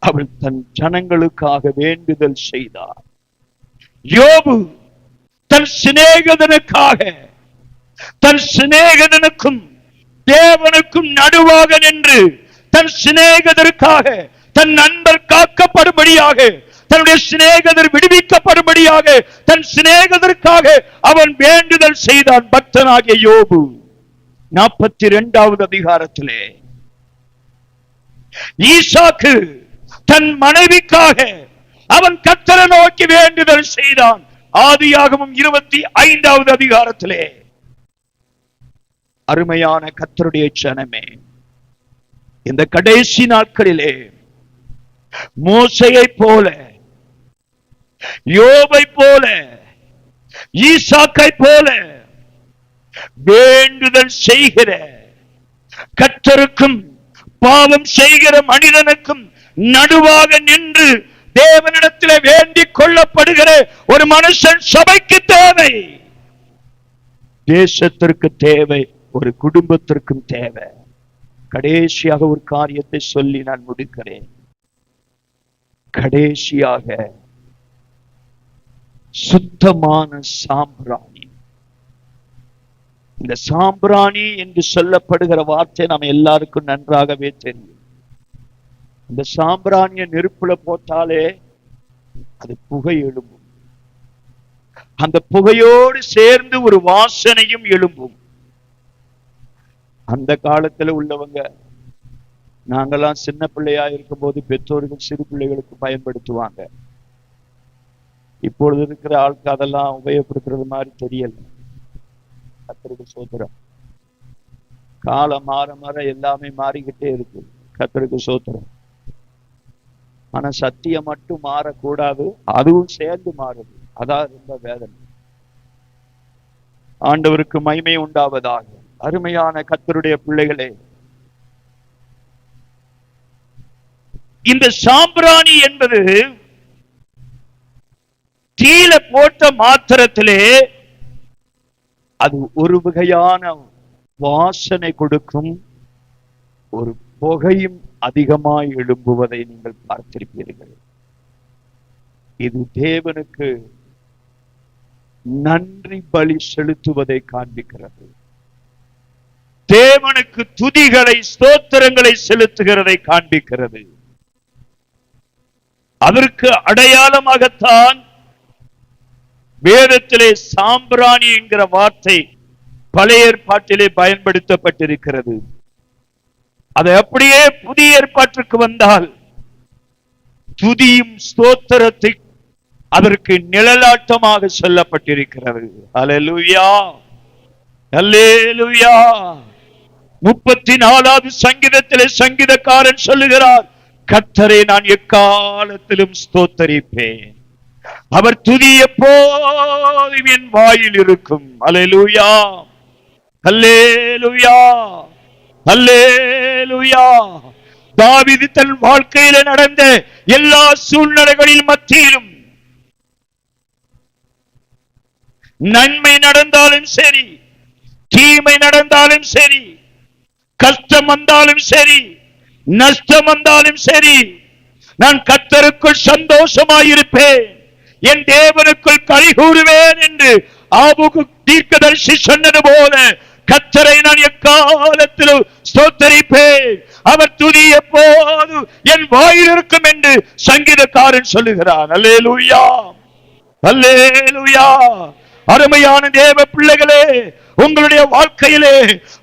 அவள் தன் ஜனங்களுக்காக வேண்டுதல் செய்தார். யோபு தன் சிநேகிதனுக்காக, தன் சிநேகிதனுக்கும் தேவனுக்கும் நடுவாக நின்று தன் சிநேகிதருக்காக, தன் நண்பர் காக்கப்படும்படியாக, தன்னுடைய சிநேகிதர் விடுவிக்கப்படும்படியாக, தன் சிநேகிதருக்காக அவன் வேண்டுதல் செய்தான். பக்தனாகிய யோபு 42வது அதிகாரத்திலே ஈசாக்கு தன் மனைவிக்காக அவன் கர்த்தரை நோக்கி வேண்டுதல் செய்தான். ஆதியாகமம் 25வது அதிகாரத்திலே. அருமையான கர்த்தருடைய ஜனமே, இந்த கடைசி நாட்களிலே மோசேயை போல, யோபை போல, ஈசாக்கை போல வேண்டுதல் செய்கிற, கர்த்தருக்கும் பாவம் செய்கிற மனிதனுக்கும் நடுவாக நின்று தேவனிடத்தில் வேண்டிக் கொள்ளப்படுகிற ஒரு மனுஷன் சபைக்கு தேவை, தேசத்திற்கு தேவை, ஒரு குடும்பத்திற்கும் தேவை. கடைசியாக ஒரு காரியத்தை சொல்லி நான் முடிக்கிறேன். கடைசியாக சுத்தமான சாம்பிராணி. இந்த சாம்பிராணி என்று சொல்லப்படுகிற வார்த்தை நாம் எல்லாருக்கும் நன்றாகவே தெரியும். இந்த சாம்பிராணிய நெருப்புல போட்டாலே அது புகை எழும்பும். அந்த புகையோடு சேர்ந்து ஒரு வாசனையும் எழும்பும். அந்த காலத்துல உள்ளவங்க, நாங்கெல்லாம் சின்ன பிள்ளையா இருக்கும் போது பெற்றோர்கள் சிறு பிள்ளைகளுக்கு பயன்படுத்துவாங்க. இப்பொழுது இருக்கிற ஆளுக்கு அதெல்லாம் உபயோகப்படுத்துறது மாதிரி தெரியல. கர்த்தருக்கு ஸ்தோத்திரம். காலம் மாற மாற எல்லாமே மாறிக்கிட்டே இருக்கு. கர்த்தருக்கு ஸ்தோத்திரம். ஆனா சத்தியம் மட்டும் மாறக்கூடாது, அதுவும் சேர்ந்து மாறுது. அதான் ரொம்ப வேதனை. ஆண்டவருக்கு மகிமை உண்டாவதாக. அருமையான கர்த்தருடைய பிள்ளைகளே, இந்த சாம்பிராணி என்பது தீல போட்ட மாத்திரத்திலே அது ஒரு வகையான வாசனை கொடுக்கும், ஒரு புகையும் அதிகமாய் எழும்புவதை நீங்கள் பார்த்திருப்பீர்கள். இது தேவனுக்கு நன்றி பலி செலுத்துவதை காண்பிக்கிறது. தேவனுக்கு துதிகளை, ஸ்தோத்திரங்களை செலுத்துகிறதை காண்பிக்கிறது. அதற்கு அடையாளமாகத்தான் வேதத்திலே சாம்பிராணி என்கிற வார்த்தை பழைய ஏற்பாட்டிலே பயன்படுத்தப்பட்டிருக்கிறது. அதை அப்படியே புதிய ஏற்பாட்டிற்கு வந்தால் துதியும் ஸ்தோத்திரத்தை அதற்கு நிழலாட்டமாக சொல்லப்பட்டிருக்கிறது. அல்லேலூயா, அல்லேலூயா. 34வது சங்கீதத்திலே சங்கீதக்காரன் சொல்லுகிறார், கர்த்தரை நான் எக்காலத்திலும் ஸ்தோத்தரிப்பேன். அவர் துதி எப்போதும் என் வாயில் இருக்கும். அல்லேலூயா, அல்லேலூயா, அல்லேலூயா. தாவீது தன் வாழ்க்கையில நடந்த எல்லா சூழ்நிலைகளின் மத்தியிலும் நன்மை நடந்தாலும் சரி, தீமை நடந்தாலும் சரி, கஷ்டம் வந்தாலும் சரி, நஷ்டம் வந்தாலும் சரி, நான் கர்த்தருக்குள் சந்தோஷமாயிருப்பேன், என் தேவனுக்குள் களி கூறுவேன் என்று ஆபூக்கு தீர்க்கதரிசி சொன்னது போல கர்த்தரை நான் எக்காலத்திலும் ஸ்தோத்தரிப்பேன். அவர் துதி எப்போது என் வாயில் இருக்கும் என்று சங்கீதக்காரன் சொல்லுகிறான். அல்லேலூயா, அல்லேலூயா. அருமையான தேவ பிள்ளைகளே, உங்களுடைய வாழ்க்கையிலே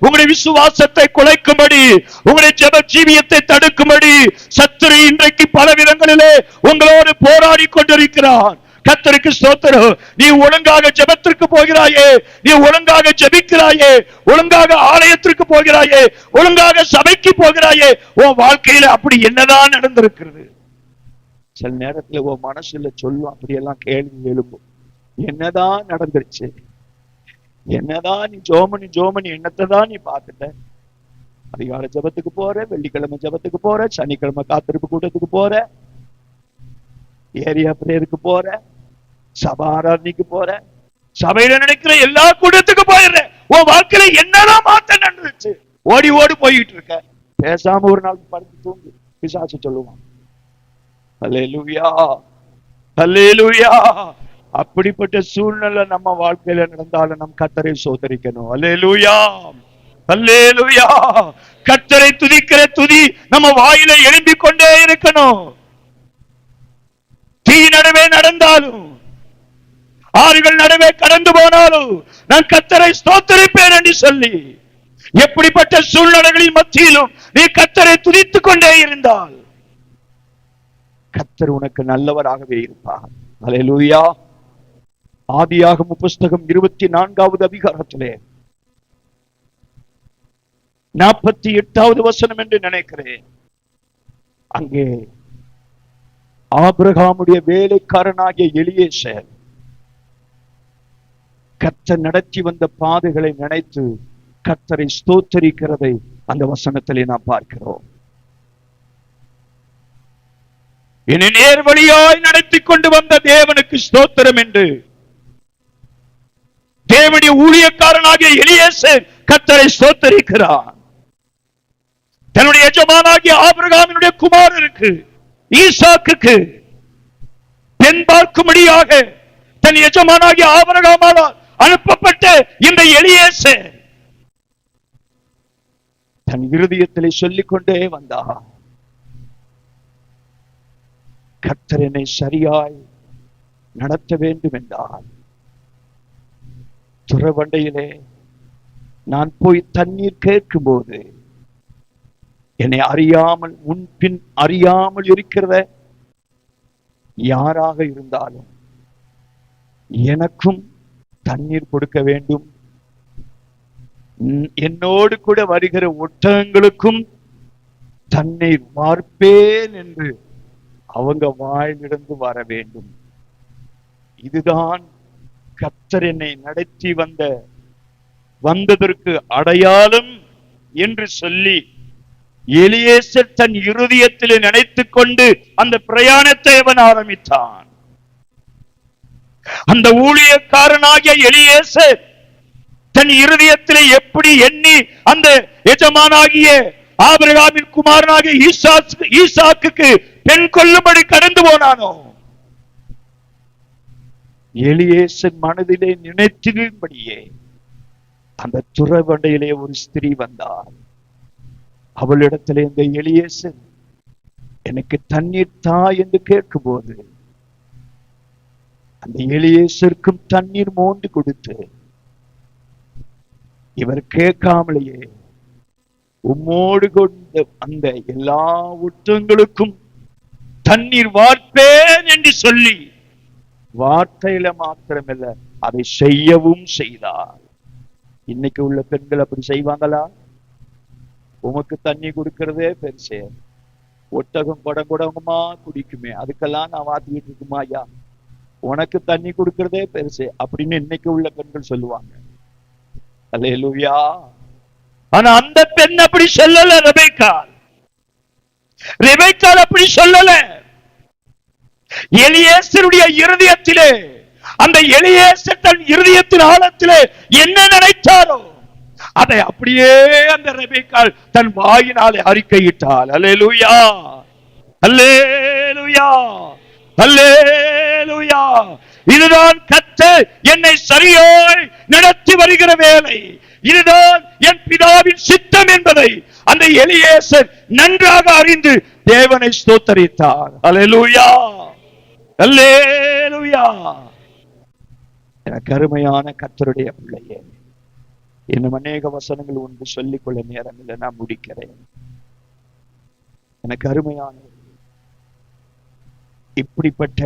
உங்களுடைய விசுவாசத்தை குலைக்கும்படி, உங்களுடைய ஜெப ஜீவியத்தை தடுக்கும்படி சத்துரு இன்றைக்கு பல விதங்களிலே உங்களோடு போராடி கொண்டிருக்கிறான். கர்த்தருக்கு ஸ்தோத்திரம். நீ ஒழுங்காக ஜெபத்திற்கு போகிறாயே, நீ ஒழுங்காக ஜெபிக்கிறாயே, ஒழுங்காக ஆலயத்திற்கு போகிறாயே, ஒழுங்காக சபைக்கு போகிறாயே, உன் வாழ்க்கையில அப்படி என்னதான் நடந்திருக்கிறது? சில நேரத்துல உன் மனசுல சொல்லும், அப்படியெல்லாம் கேள்வி எழுப்பும். என்னதான் நடந்துருச்சு? என்னதான் நீ ஜோமனி என்னத்தை தான் நீ பார்த்துட்ட? அதிகாலை ஜபத்துக்கு போற, வெள்ளிக்கிழமை ஜபத்துக்கு போற, சனிக்கிழமை காத்திருப்பு கூட்டத்துக்கு போற, ஏரியா பிரேயருக்கு போற, சபா ஆராதனைக்கு போற, சபையில நினைக்கிற எல்லா கூட்டத்துக்கு போயிடுற. உன் வாழ்க்கையில என்னதான் மாற்றம் நடந்துச்சு? ஓடி ஓடி போயிட்டு இருக்க. பேசாம ஒரு நாள் படுத்து தூங்கு, பிசாசு சொல்லுவான். அல்லேலூயா, அல்லேலூயா. அப்படிப்பட்ட சூழ்நிலை நம்ம வாழ்க்கையில நடந்தாலும் நம் கர்த்தரை சோதரிக்கணும். அல்லேலூயா, அல்லேலூயா. கர்த்தரை துதிக்கிற துதி நம்ம வாயில எழும்பிக் கொண்டே இருக்கணும். தீ நடுவே நடந்தாலும், ஆறுகள் நடுவே கடந்து போனாலும் நான் கர்த்தரை ஸ்தோத்திரிப்பேன் என்று சொல்லி, எப்படிப்பட்ட சூழ்நிலைகளின் மத்தியிலும் நீ கர்த்தரை துதித்துக் கொண்டே இருந்தால் கர்த்தர் உனக்கு நல்லவராகவே இருப்பார். அல்லேலூயா. ஆதியாகமம் புஸ்தகம் 24வது அதிகாரத்திலே 48வது வசனம் என்று நினைக்கிறேன். அங்கே ஆபிரகாமுடைய வேலைக்காரனாகிய எலியேசர் கர்த்தர் நடத்தி வந்த பாதைகளை நினைத்து கர்த்தரை ஸ்தோத்தரிக்கிறதை அந்த வசனத்திலே நாம் பார்க்கிறோம். என்னை நேர்வழியாய் நடத்தி கொண்டு வந்த தேவனுக்கு ஸ்தோத்திரம் என்று தேவனுடைய ஊழியக்காரனாகிய எலியேசர் கர்த்தரை ஸ்தோத்தரிக்கிறான். தன்னுடைய எஜமானாகிய ஆபிரகாமினுடைய குமாரருக்கு ஈசாக்குக்கு பெண் பார்க்கும்படியாக தன் எஜமானாகிய ஆபிரகாமால் அனுப்பப்பட்ட இந்த எலியேசர் தன் இருதயத்திலே சொல்லிக் கொண்டே வந்தார், கர்த்தர் என்னை சரியாய் நடத்த வேண்டும் என்றார். துறவண்டையிலே நான் போய் தண்ணீர் கேட்கும் போது என்னை அறியாமல் முன்பின் அறியாமல் இருக்கிறத யாராக இருந்தாலும் எனக்கும் தண்ணீர் கொடுக்க வேண்டும், என்னோடு கூட வருகிற ஒட்டகங்களுக்கும் தண்ணீர் வார்ப்பேன் என்று அவங்க வாயிலிருந்து வர வேண்டும். இதுதான் கர்த்தர் என்னை நடத்தி வந்ததற்கு அடையாளம் என்று சொல்லி எலியேசர் தன் இருதயத்திலே நினைத்துக் கொண்டு அந்த பிரயாணத்தை அவன் ஆரம்பித்தான். அந்த ஊழியக்காரனாகிய எலியேசர் தன் இருதயத்திலே எப்படி எண்ணி அந்த எஜமானாகிய ஆபிரகாமின் குமாரனாகிய ஈசாக்குக்கு பெண் கொள்ளும்படி கடந்து போனானோ, எலியேசர் மனதிலே நினைத்திருந்தபடியே அந்த துறவண்டையிலே ஒரு ஸ்திரீ வந்தார். அவளிடத்திலே இந்த எலியேசர் எனக்கு தண்ணீர் தா என்று கேட்கும் போது அந்த எலியேசருக்கும் தண்ணீர் மோந்து கொடுத்து, இவர் கேட்காமலேயே உம்மோடு கொண்ட அந்த எல்லா ஒட்டங்களுக்கும் தண்ணீர் வார்ப்பேன் என்று சொல்லி வார்த்தையில மாத்திரமல்ல அதை செய்யவும் செய்தார். இன்னைக்கு உள்ள பெண்கள் அப்படி செய்வாங்களா? உமக்கு தண்ணி கொடுக்கிறதே பெருசே, ஒட்டகம் குடம் குடமா குடிக்குமே, அதுக்கெல்லாம் நான் வாத்திக்கிட்டு இருக்குமா ஐயா, உனக்கு தண்ணி கொடுக்கறதே பெருசு அப்படின்னு இன்னைக்கு உள்ள பெண்கள் சொல்லுவாங்க. அல்லேலூயா. ஆனா அந்த பெண் அப்படி சொல்லல. ரெபெக்காள் அப்படி சொல்லல. எலியேசருடைய இருதயத்திலே, அந்த எலியேசர் தன் இருதயத்தின் ஆழத்திலே என்ன நினைத்தாரோ அதை அப்படியே அந்த ரெபெக்காள் தன் வாயினாலே அறிக்கையிட்டாள். அல்லேலூயா, அல்லேலூயா, அல்லேலூயா. இதுதான் கர்த்தர் என்னை சரியாய் நடத்தி வருகிற வேலை, இதுதான் என் பிதாவின் சித்தம் என்பதை அந்த எலியேசர் நன்றாக அறிந்து தேவனை ஸ்தோத்தரித்தார். அல்லேலூயா, அல்லேலூயா. எனக்கு அருமையான கர்த்தருடைய பிள்ளையே, இன்னும் அநேக வசனங்கள் ஒன்று சொல்லிக்கொள்ள நேரம் இல்லை, நான் முடிக்கிறேன். எனக்கு அருமையான இப்படிப்பட்ட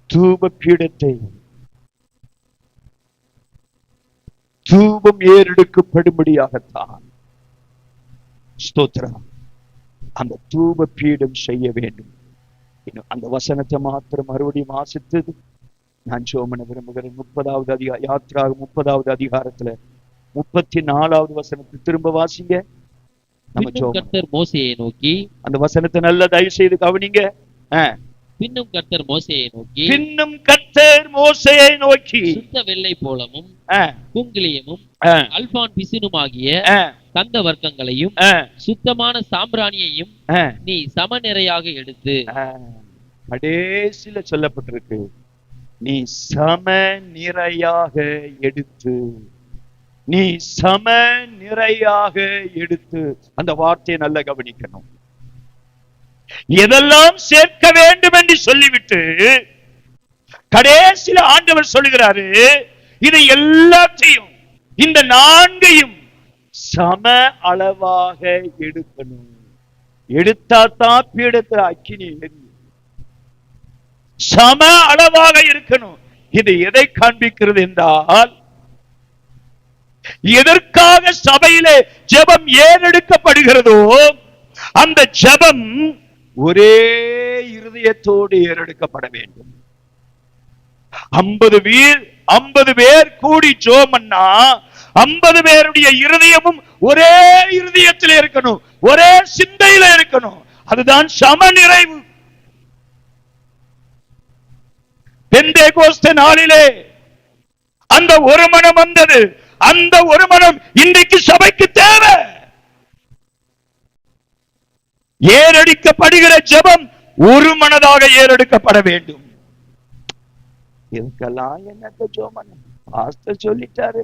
தூப பீடத்தை, தூபம் ஏறெடுக்கப்படும்படியாகத்தான் ஸ்தோத்திரம் அந்த தூப பீடம் செய்ய வேண்டும். அந்த வசனத்தை மாத்திரம் மறுபடியும் வாசித்தது நான் சோமன விரும்புகிறேன். 30வது அதிகாரத்துல 34வது வசனத்தை திரும்ப வாசிங்க. கர்த்தர் மோசேயை நோக்கி, அந்த வசனத்தை நல்ல தயவு செய்து கவனிங்க. பின்னும் கர்த்தர் மோசேயை நோக்கி சுத்த வெள்ளை போலமும் குங்கிலியமும் அல்பான் பிசினுமாகிய கந்த வர்க்கங்களையும் சுத்தமான சாம்பிராணியையும் நீ சமநிறையாக எடுத்து. கடைசியில சொல்லப்பட்டிருக்கு, நீ சமநிறையாக எடுத்து, நீ சமநிறையாக எடுத்து. அந்த வார்த்தையை நல்லா கவனிக்கணும். எதெல்லாம் சேர்க்க வேண்டும் என்று சொல்லிவிட்டு கடைசியில ஆண்டவர் சொல்லுகிறாரு, இது எல்லாத்தையும், இந்த 4ஐயும் சம அளவாக எடுக்கணும். எடுத்தாத்தான் பீடத்துல அக்கினி எரியும். சம அளவாக இருக்கணும். இது எதை காண்பிக்கிறது என்றால், எதற்காக சபையிலே ஜெபம் ஏறெடுக்கப்படுகிறதோ அந்த ஜெபம் ஒரே இருதயத்தோடு ஏறெடுக்கப்பட வேண்டும். 50 பேர் கூடி ஜெபம்னா 50 பேருடைய இருதயமும் ஒரே இருதயத்தில் இருக்கணும், ஒரே சிந்தையில இருக்கணும். அதுதான் சமநிறைவு. பெந்தேகோஸ்தே நாளிலே அந்த ஒரு மனம் வந்தது. அந்த ஒரு மனம் இன்றைக்கு சபைக்கு தேவை. ஏறெடுக்கப்படுகிற ஜெபம் ஒரு மனதாக ஏறெடுக்கப்பட வேண்டும். இதுக்கெல்லாம் என்னத்த ஜோமன் பாஸ்டர் சொல்லிட்டாரு,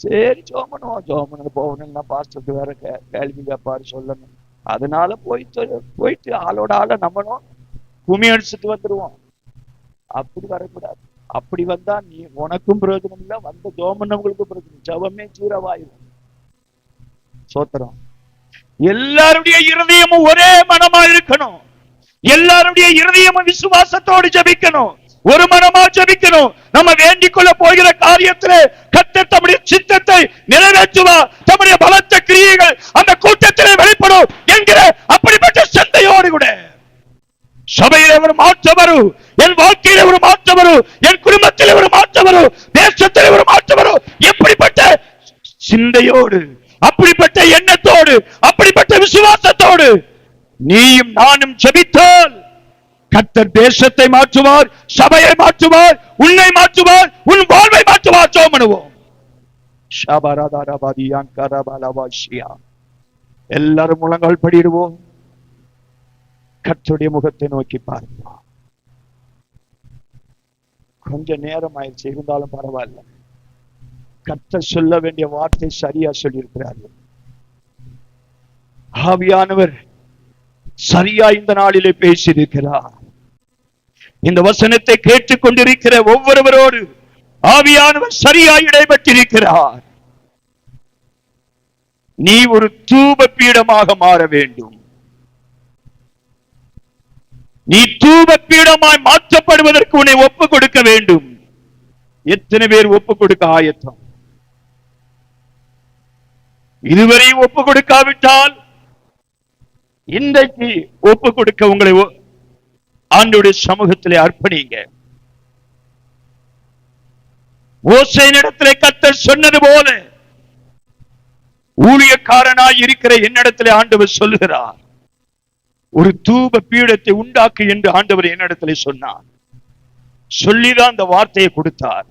சரி ஜோமனும் ஜோமனு போகணும்னா பாஸ்டருக்கு வேற கேள்வி கேட்பாரு சொல்லணும். அதனால போயிட்டு ஆளோட ஆள நம்மளும் குமி அடிச்சுட்டு வந்துருவோம். அப்படி வரக்கூடாது. அப்படி வந்தா நீ உனக்கும் பிரயோஜனம் இல்லை, வந்த ஜோமனவங்களுக்கும் பிரயோஜனம். ஜபமே ஜீரவாயிரும். சோத்திரம். எல்லாருடைய இருதயமும் ஒரே மனமா இருக்கணும். எல்லாருடைய இருதயமும் விசுவாசத்தோடு ஜபிக்கணும், ஒரு மனமா ஜபிக்கணும். நம்ம வேண்டிக் கொள்ள போகிற காரியத்திலே கர்த்தர் தம்முடைய சித்தத்தை நிறைவேற்றுவார். தம்முடைய பலத்த கிரியைகள் அந்த கூட்டத்திலே வெளிப்படும் என்கிற அப்படிப்பட்ட சிந்தையோடு கூட சபையிலே ஒரு மாற்றம் வரும், என் வாழ்க்கையிலே ஒரு மாற்றம் வரும், என் குடும்பத்திலே ஒரு மாற்றம் வரும், தேசத்திலே ஒரு மாற்றம் வரும். எப்படிப்பட்ட சிந்தையோடு, அப்படிப்பட்ட எண்ணத்தோடு, அப்படிப்பட்ட விசுவாசத்தோடு நீயும் நானும் ஜெபித்தால் கர்த்தர் தேசத்தை மாற்றுவார், சபையை மாற்றுவார், உன்னை மாற்றுவார், உன் வாழ்வை மாற்றுவார். ஜெபம் எல்லாரும் முழங்கால் படிடுவோம். கர்த்தருடைய முகத்தை நோக்கி பார்ப்போம். கொஞ்ச நேரம் ஆயிடுச்சு, இருந்தாலும் பரவாயில்ல. கர்த்தர் சொல்ல வேண்டிய வார்த்தை சரியா சொல்லியிருக்கிறார்கள். ஆவியானவர் சரியா இந்த நாளிலே பேசியிருக்கிறார். இந்த வசனத்தை கேட்டுக் கொண்டிருக்கிற ஒவ்வொருவரோடு ஆவியானவர் சரியா இடைபெற்றிருக்கிறார். நீ ஒரு தூப பீடமாக மாற வேண்டும். நீ தூப பீடமாய் மாற்றப்படுவதற்கு உன்னை ஒப்பு கொடுக்க வேண்டும். எத்தனை பேர் ஒப்பு கொடுக்க ஆயத்தம்? இதுவரை ஒப்பு கொடுக்காவிட்டால் இன்றைக்கு ஒப்பு கொடுக்க உங்களை ஆண்டவருடைய சமூகத்திலே அர்ப்பணிங்க. மோசேயினிடத்திலே கர்த்தர் சொன்னது போல ஊழியக்காரனாய் இருக்கிற என்னிடத்திலே ஆண்டவர் சொல்லுகிறார், ஒரு தூப பீடத்தை உண்டாக்கு என்று ஆண்டவர் என்னிடத்திலே சொன்னார். சொல்லிதான் அந்த வார்த்தையை கொடுத்தார்.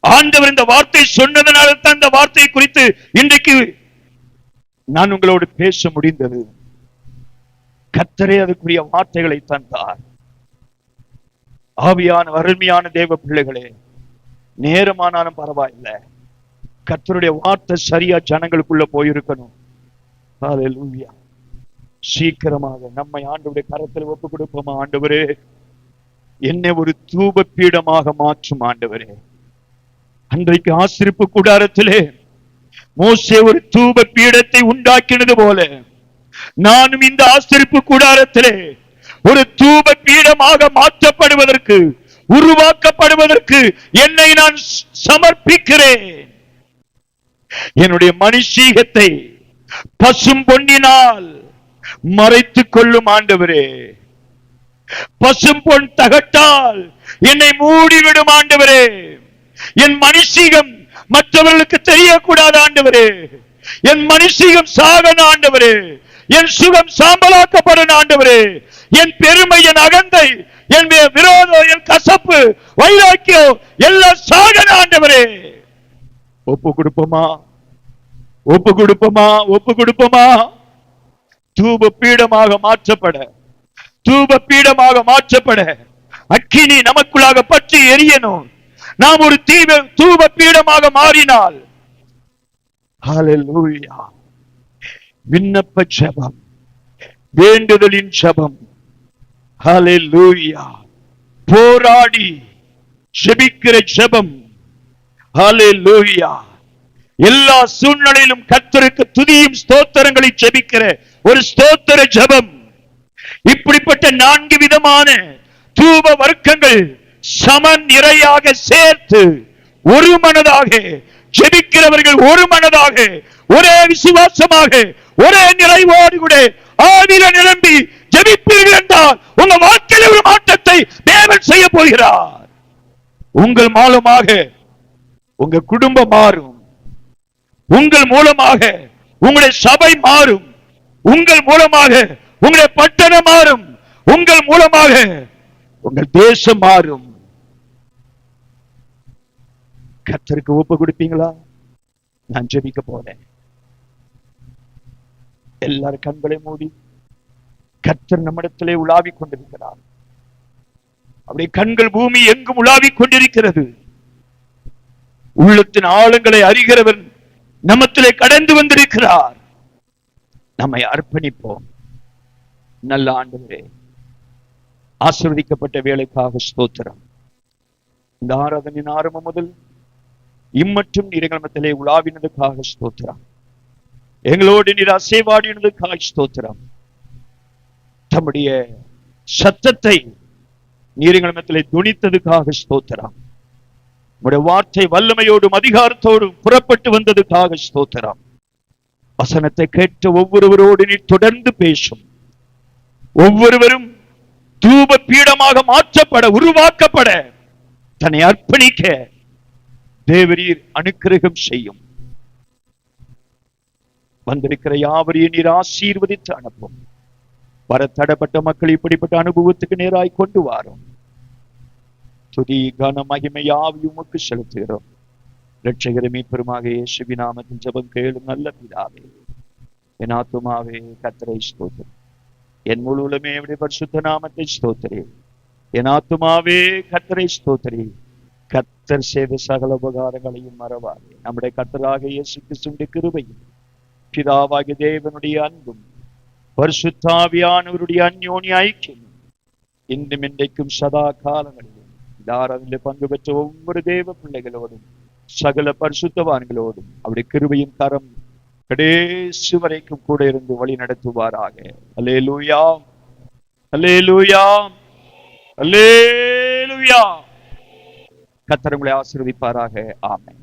ஆண்டவர் இந்த வார்த்தை சொன்னதனால தான் இந்த வார்த்தையை குறித்து இன்றைக்கு நான் உங்களோடு பேச முடிந்தது. கர்த்தரே அதுக்குரிய வார்த்தைகளை தந்தார். ஆவியான அருமையான தேவ பிள்ளைகளே, நேரமானாலும் பரவாயில்லை, கர்த்தருடைய வார்த்தை சரியா ஜனங்களுக்குள்ள போயிருக்கணும். ஹல்லேலூயா. சீக்கிரமாக நம்மை ஆண்டவருடைய கரத்தில் ஒப்பு கொடுப்போமா? ஆண்டவரே, என்னை ஒரு தூப பீடமாக மாற்றும் ஆண்டவரே. அன்றைக்கு ஆசரிப்பு கூடாரத்திலே மோசே ஒரு தூப பீடத்தை உண்டாக்கினது போல நானும் இந்த ஆசரிப்பு கூடாரத்திலே ஒரு தூப பீடமாக மாற்றப்படுவதற்கு, உருவாக்கப்படுவதற்கு என்னை நான் சமர்ப்பிக்கிறேன். என்னுடைய மனுஷீகத்தை பசும் பொன்னினால் மறைத்துக் கொள்ளும் ஆண்டவரே. பசும் பொன் தகட்டால் என்னை மூடிவிடும் ஆண்டவரே. என் மனுஷீகம் மற்றவர்களுக்கு தெரியக்கூடாது ஆண்டவரே. என் மனுஷீகம் சாகன ஆண்டவரே. என் சுகம் சாம்பலாக்கப்படும் ஆண்டவரே. என் பெருமை, என் அகந்தை, என் விரோதம், என் கசப்பு, வைராக்கியம் எல்லாம் சாகன ஆண்டவரே. ஒப்பு கொடுப்போமா? ஒப்பு கொடுப்போமா? ஒப்பு கொடுப்போமா? தூப பீடமாக மாற்றப்பட, தூப பீடமாக மாற்றப்பட அக்கினி நமக்குள்ளாக பற்றி எரியணும். நாம் ஒரு தூப பீடமாக மாறினால், ஹல்லேலூயா, விண்ணப்ப ஜெபம், வேண்டுதலின் ஜெபம், ஹல்லேலூயா, போராடி ஜெபிக்கிற ஜெபம், ஹல்லேலூயா, எல்லா சூழ்நிலையிலும் கர்த்தருக்கு துதியும் ஸ்தோத்திரங்களை ஜெபிக்கிற ஒரு ஸ்தோத்திர ஜெபம். இப்படிப்பட்ட 4 விதமான தூப வர்க்கங்கள் சமநிறையாக சேர்த்து ஒரு மனதாக ஜெபிக்கிறவர்கள், ஒரு மனதாக, ஒரே விசுவாசமாக, ஒரே நிறைவோடு கூட ஆவில நிரம்பி ஜெபிப்பீர்கள் என்றால் உங்க வாழ்க்கையில் ஒரு மாற்றத்தை தேவன் செய்ய போகிறார். உங்கள் மூலமாக உங்க குடும்பம் மாறும். உங்கள் மூலமாக உங்களுடைய சபை மாறும். உங்கள் மூலமாக உங்களுடைய பட்டணம் மாறும். உங்கள் மூலமாக உங்கள் தேசம் மாறும். கர்த்தருக்கு ஒப்பு கொடுப்பீங்களா? நான் ஜெபிக்க போறேன். எல்லாரும் கண்களை மூடி, கர்த்தர் நம்மிடத்திலே உலாவிக் கொண்டிருக்கிறார். அவருடைய கண்கள் பூமி எங்கும் உலாவிக் கொண்டிருக்கிறது. உள்ளத்தின் ஆழங்களை அறிகிறவன் நம்மத்திலே கடந்து வந்திருக்கிறார். நம்மை அர்ப்பணிப்போம். நல்ல ஆண்டவரே, ஆசீர்வதிக்கப்பட்ட வேலைக்காக ஸ்தோத்திரம். இந்த ஆராதனையின் ஆரம்பம் முதல் இம்மற்றும் நீர் எங்கள் மத்தியிலே உலாவினதுக்காக ஸ்தோத்திரம். எங்களோடு நீர் அசைவாடினதுக்காக ஸ்தோத்திரம். தம்முடைய சத்தத்தை நீர் எங்கள் மத்தியிலே துணித்ததுக்காக ஸ்தோத்திரம். உம்முடைய வார்த்தை வல்லமையோடும் அதிகாரத்தோடும் புறப்பட்டு வந்ததுக்காக ஸ்தோத்திரம். வசனத்தை கேட்ட ஒவ்வொருவரோடு நீர் தொடர்ந்து பேசும். ஒவ்வொருவரும் தூப பீடமாக மாற்றப்பட, உருவாக்கப்பட, தன்னை அர்ப்பணிக்க தேவரீர் அனுக்கிரகம் செய்யும். வந்திருக்கிற யாவரையும் நீர் ஆசீர்வதித்து அனுப்பும். வர தடப்பட்ட மக்கள் இப்படிப்பட்ட அனுபவத்துக்கு நேராய் கொண்டு வாரும். துதி கன மகிமை யாவையும் உமக்கு செலுத்துகிறோம். இரட்சகர் மீட்பருமாக இயேசுவின் நாமத்தில் ஜெபம் கேளும் நல்ல பிதாவே. என் ஆத்துமாவே கர்த்தரை ஸ்தோத்திரி. என் முழு உலகமே அவருடைய பரிசுத்த நாமத்தை ஸ்தோத்திரி. என் ஆத்துமாவே கர்த்தரை ஸ்தோத்திரி. கர்த்தர் செய்த சகல உபகாரங்களையும் மறவாதே. நம்முடைய கர்த்தராக இயேசு கிறிஸ்துவின் கிருபையும், பிதாவாகிய தேவனுடைய அன்பும், பரிசுத்த ஆவியானவருடைய அந்யோன்ய ஐக்கியம் இன்றும் இன்றைக்கும் சதா காலங்களிலும் தாராளத்தில் பங்கு பெற்ற ஒவ்வொரு தேவ பிள்ளைகளோடும் சகல பரிசுத்தவான்களோடும் அவருடைய கிருபையின் கரம் கடைசி வரைக்கும் கூட இருந்து வழி நடத்துவாராக. அல்லேலூயா, அல்லேலூயா, அல்லேலூயா. கர்த்தர் உங்களை ஆசீர்வதிப்பாராக. ஆமென்.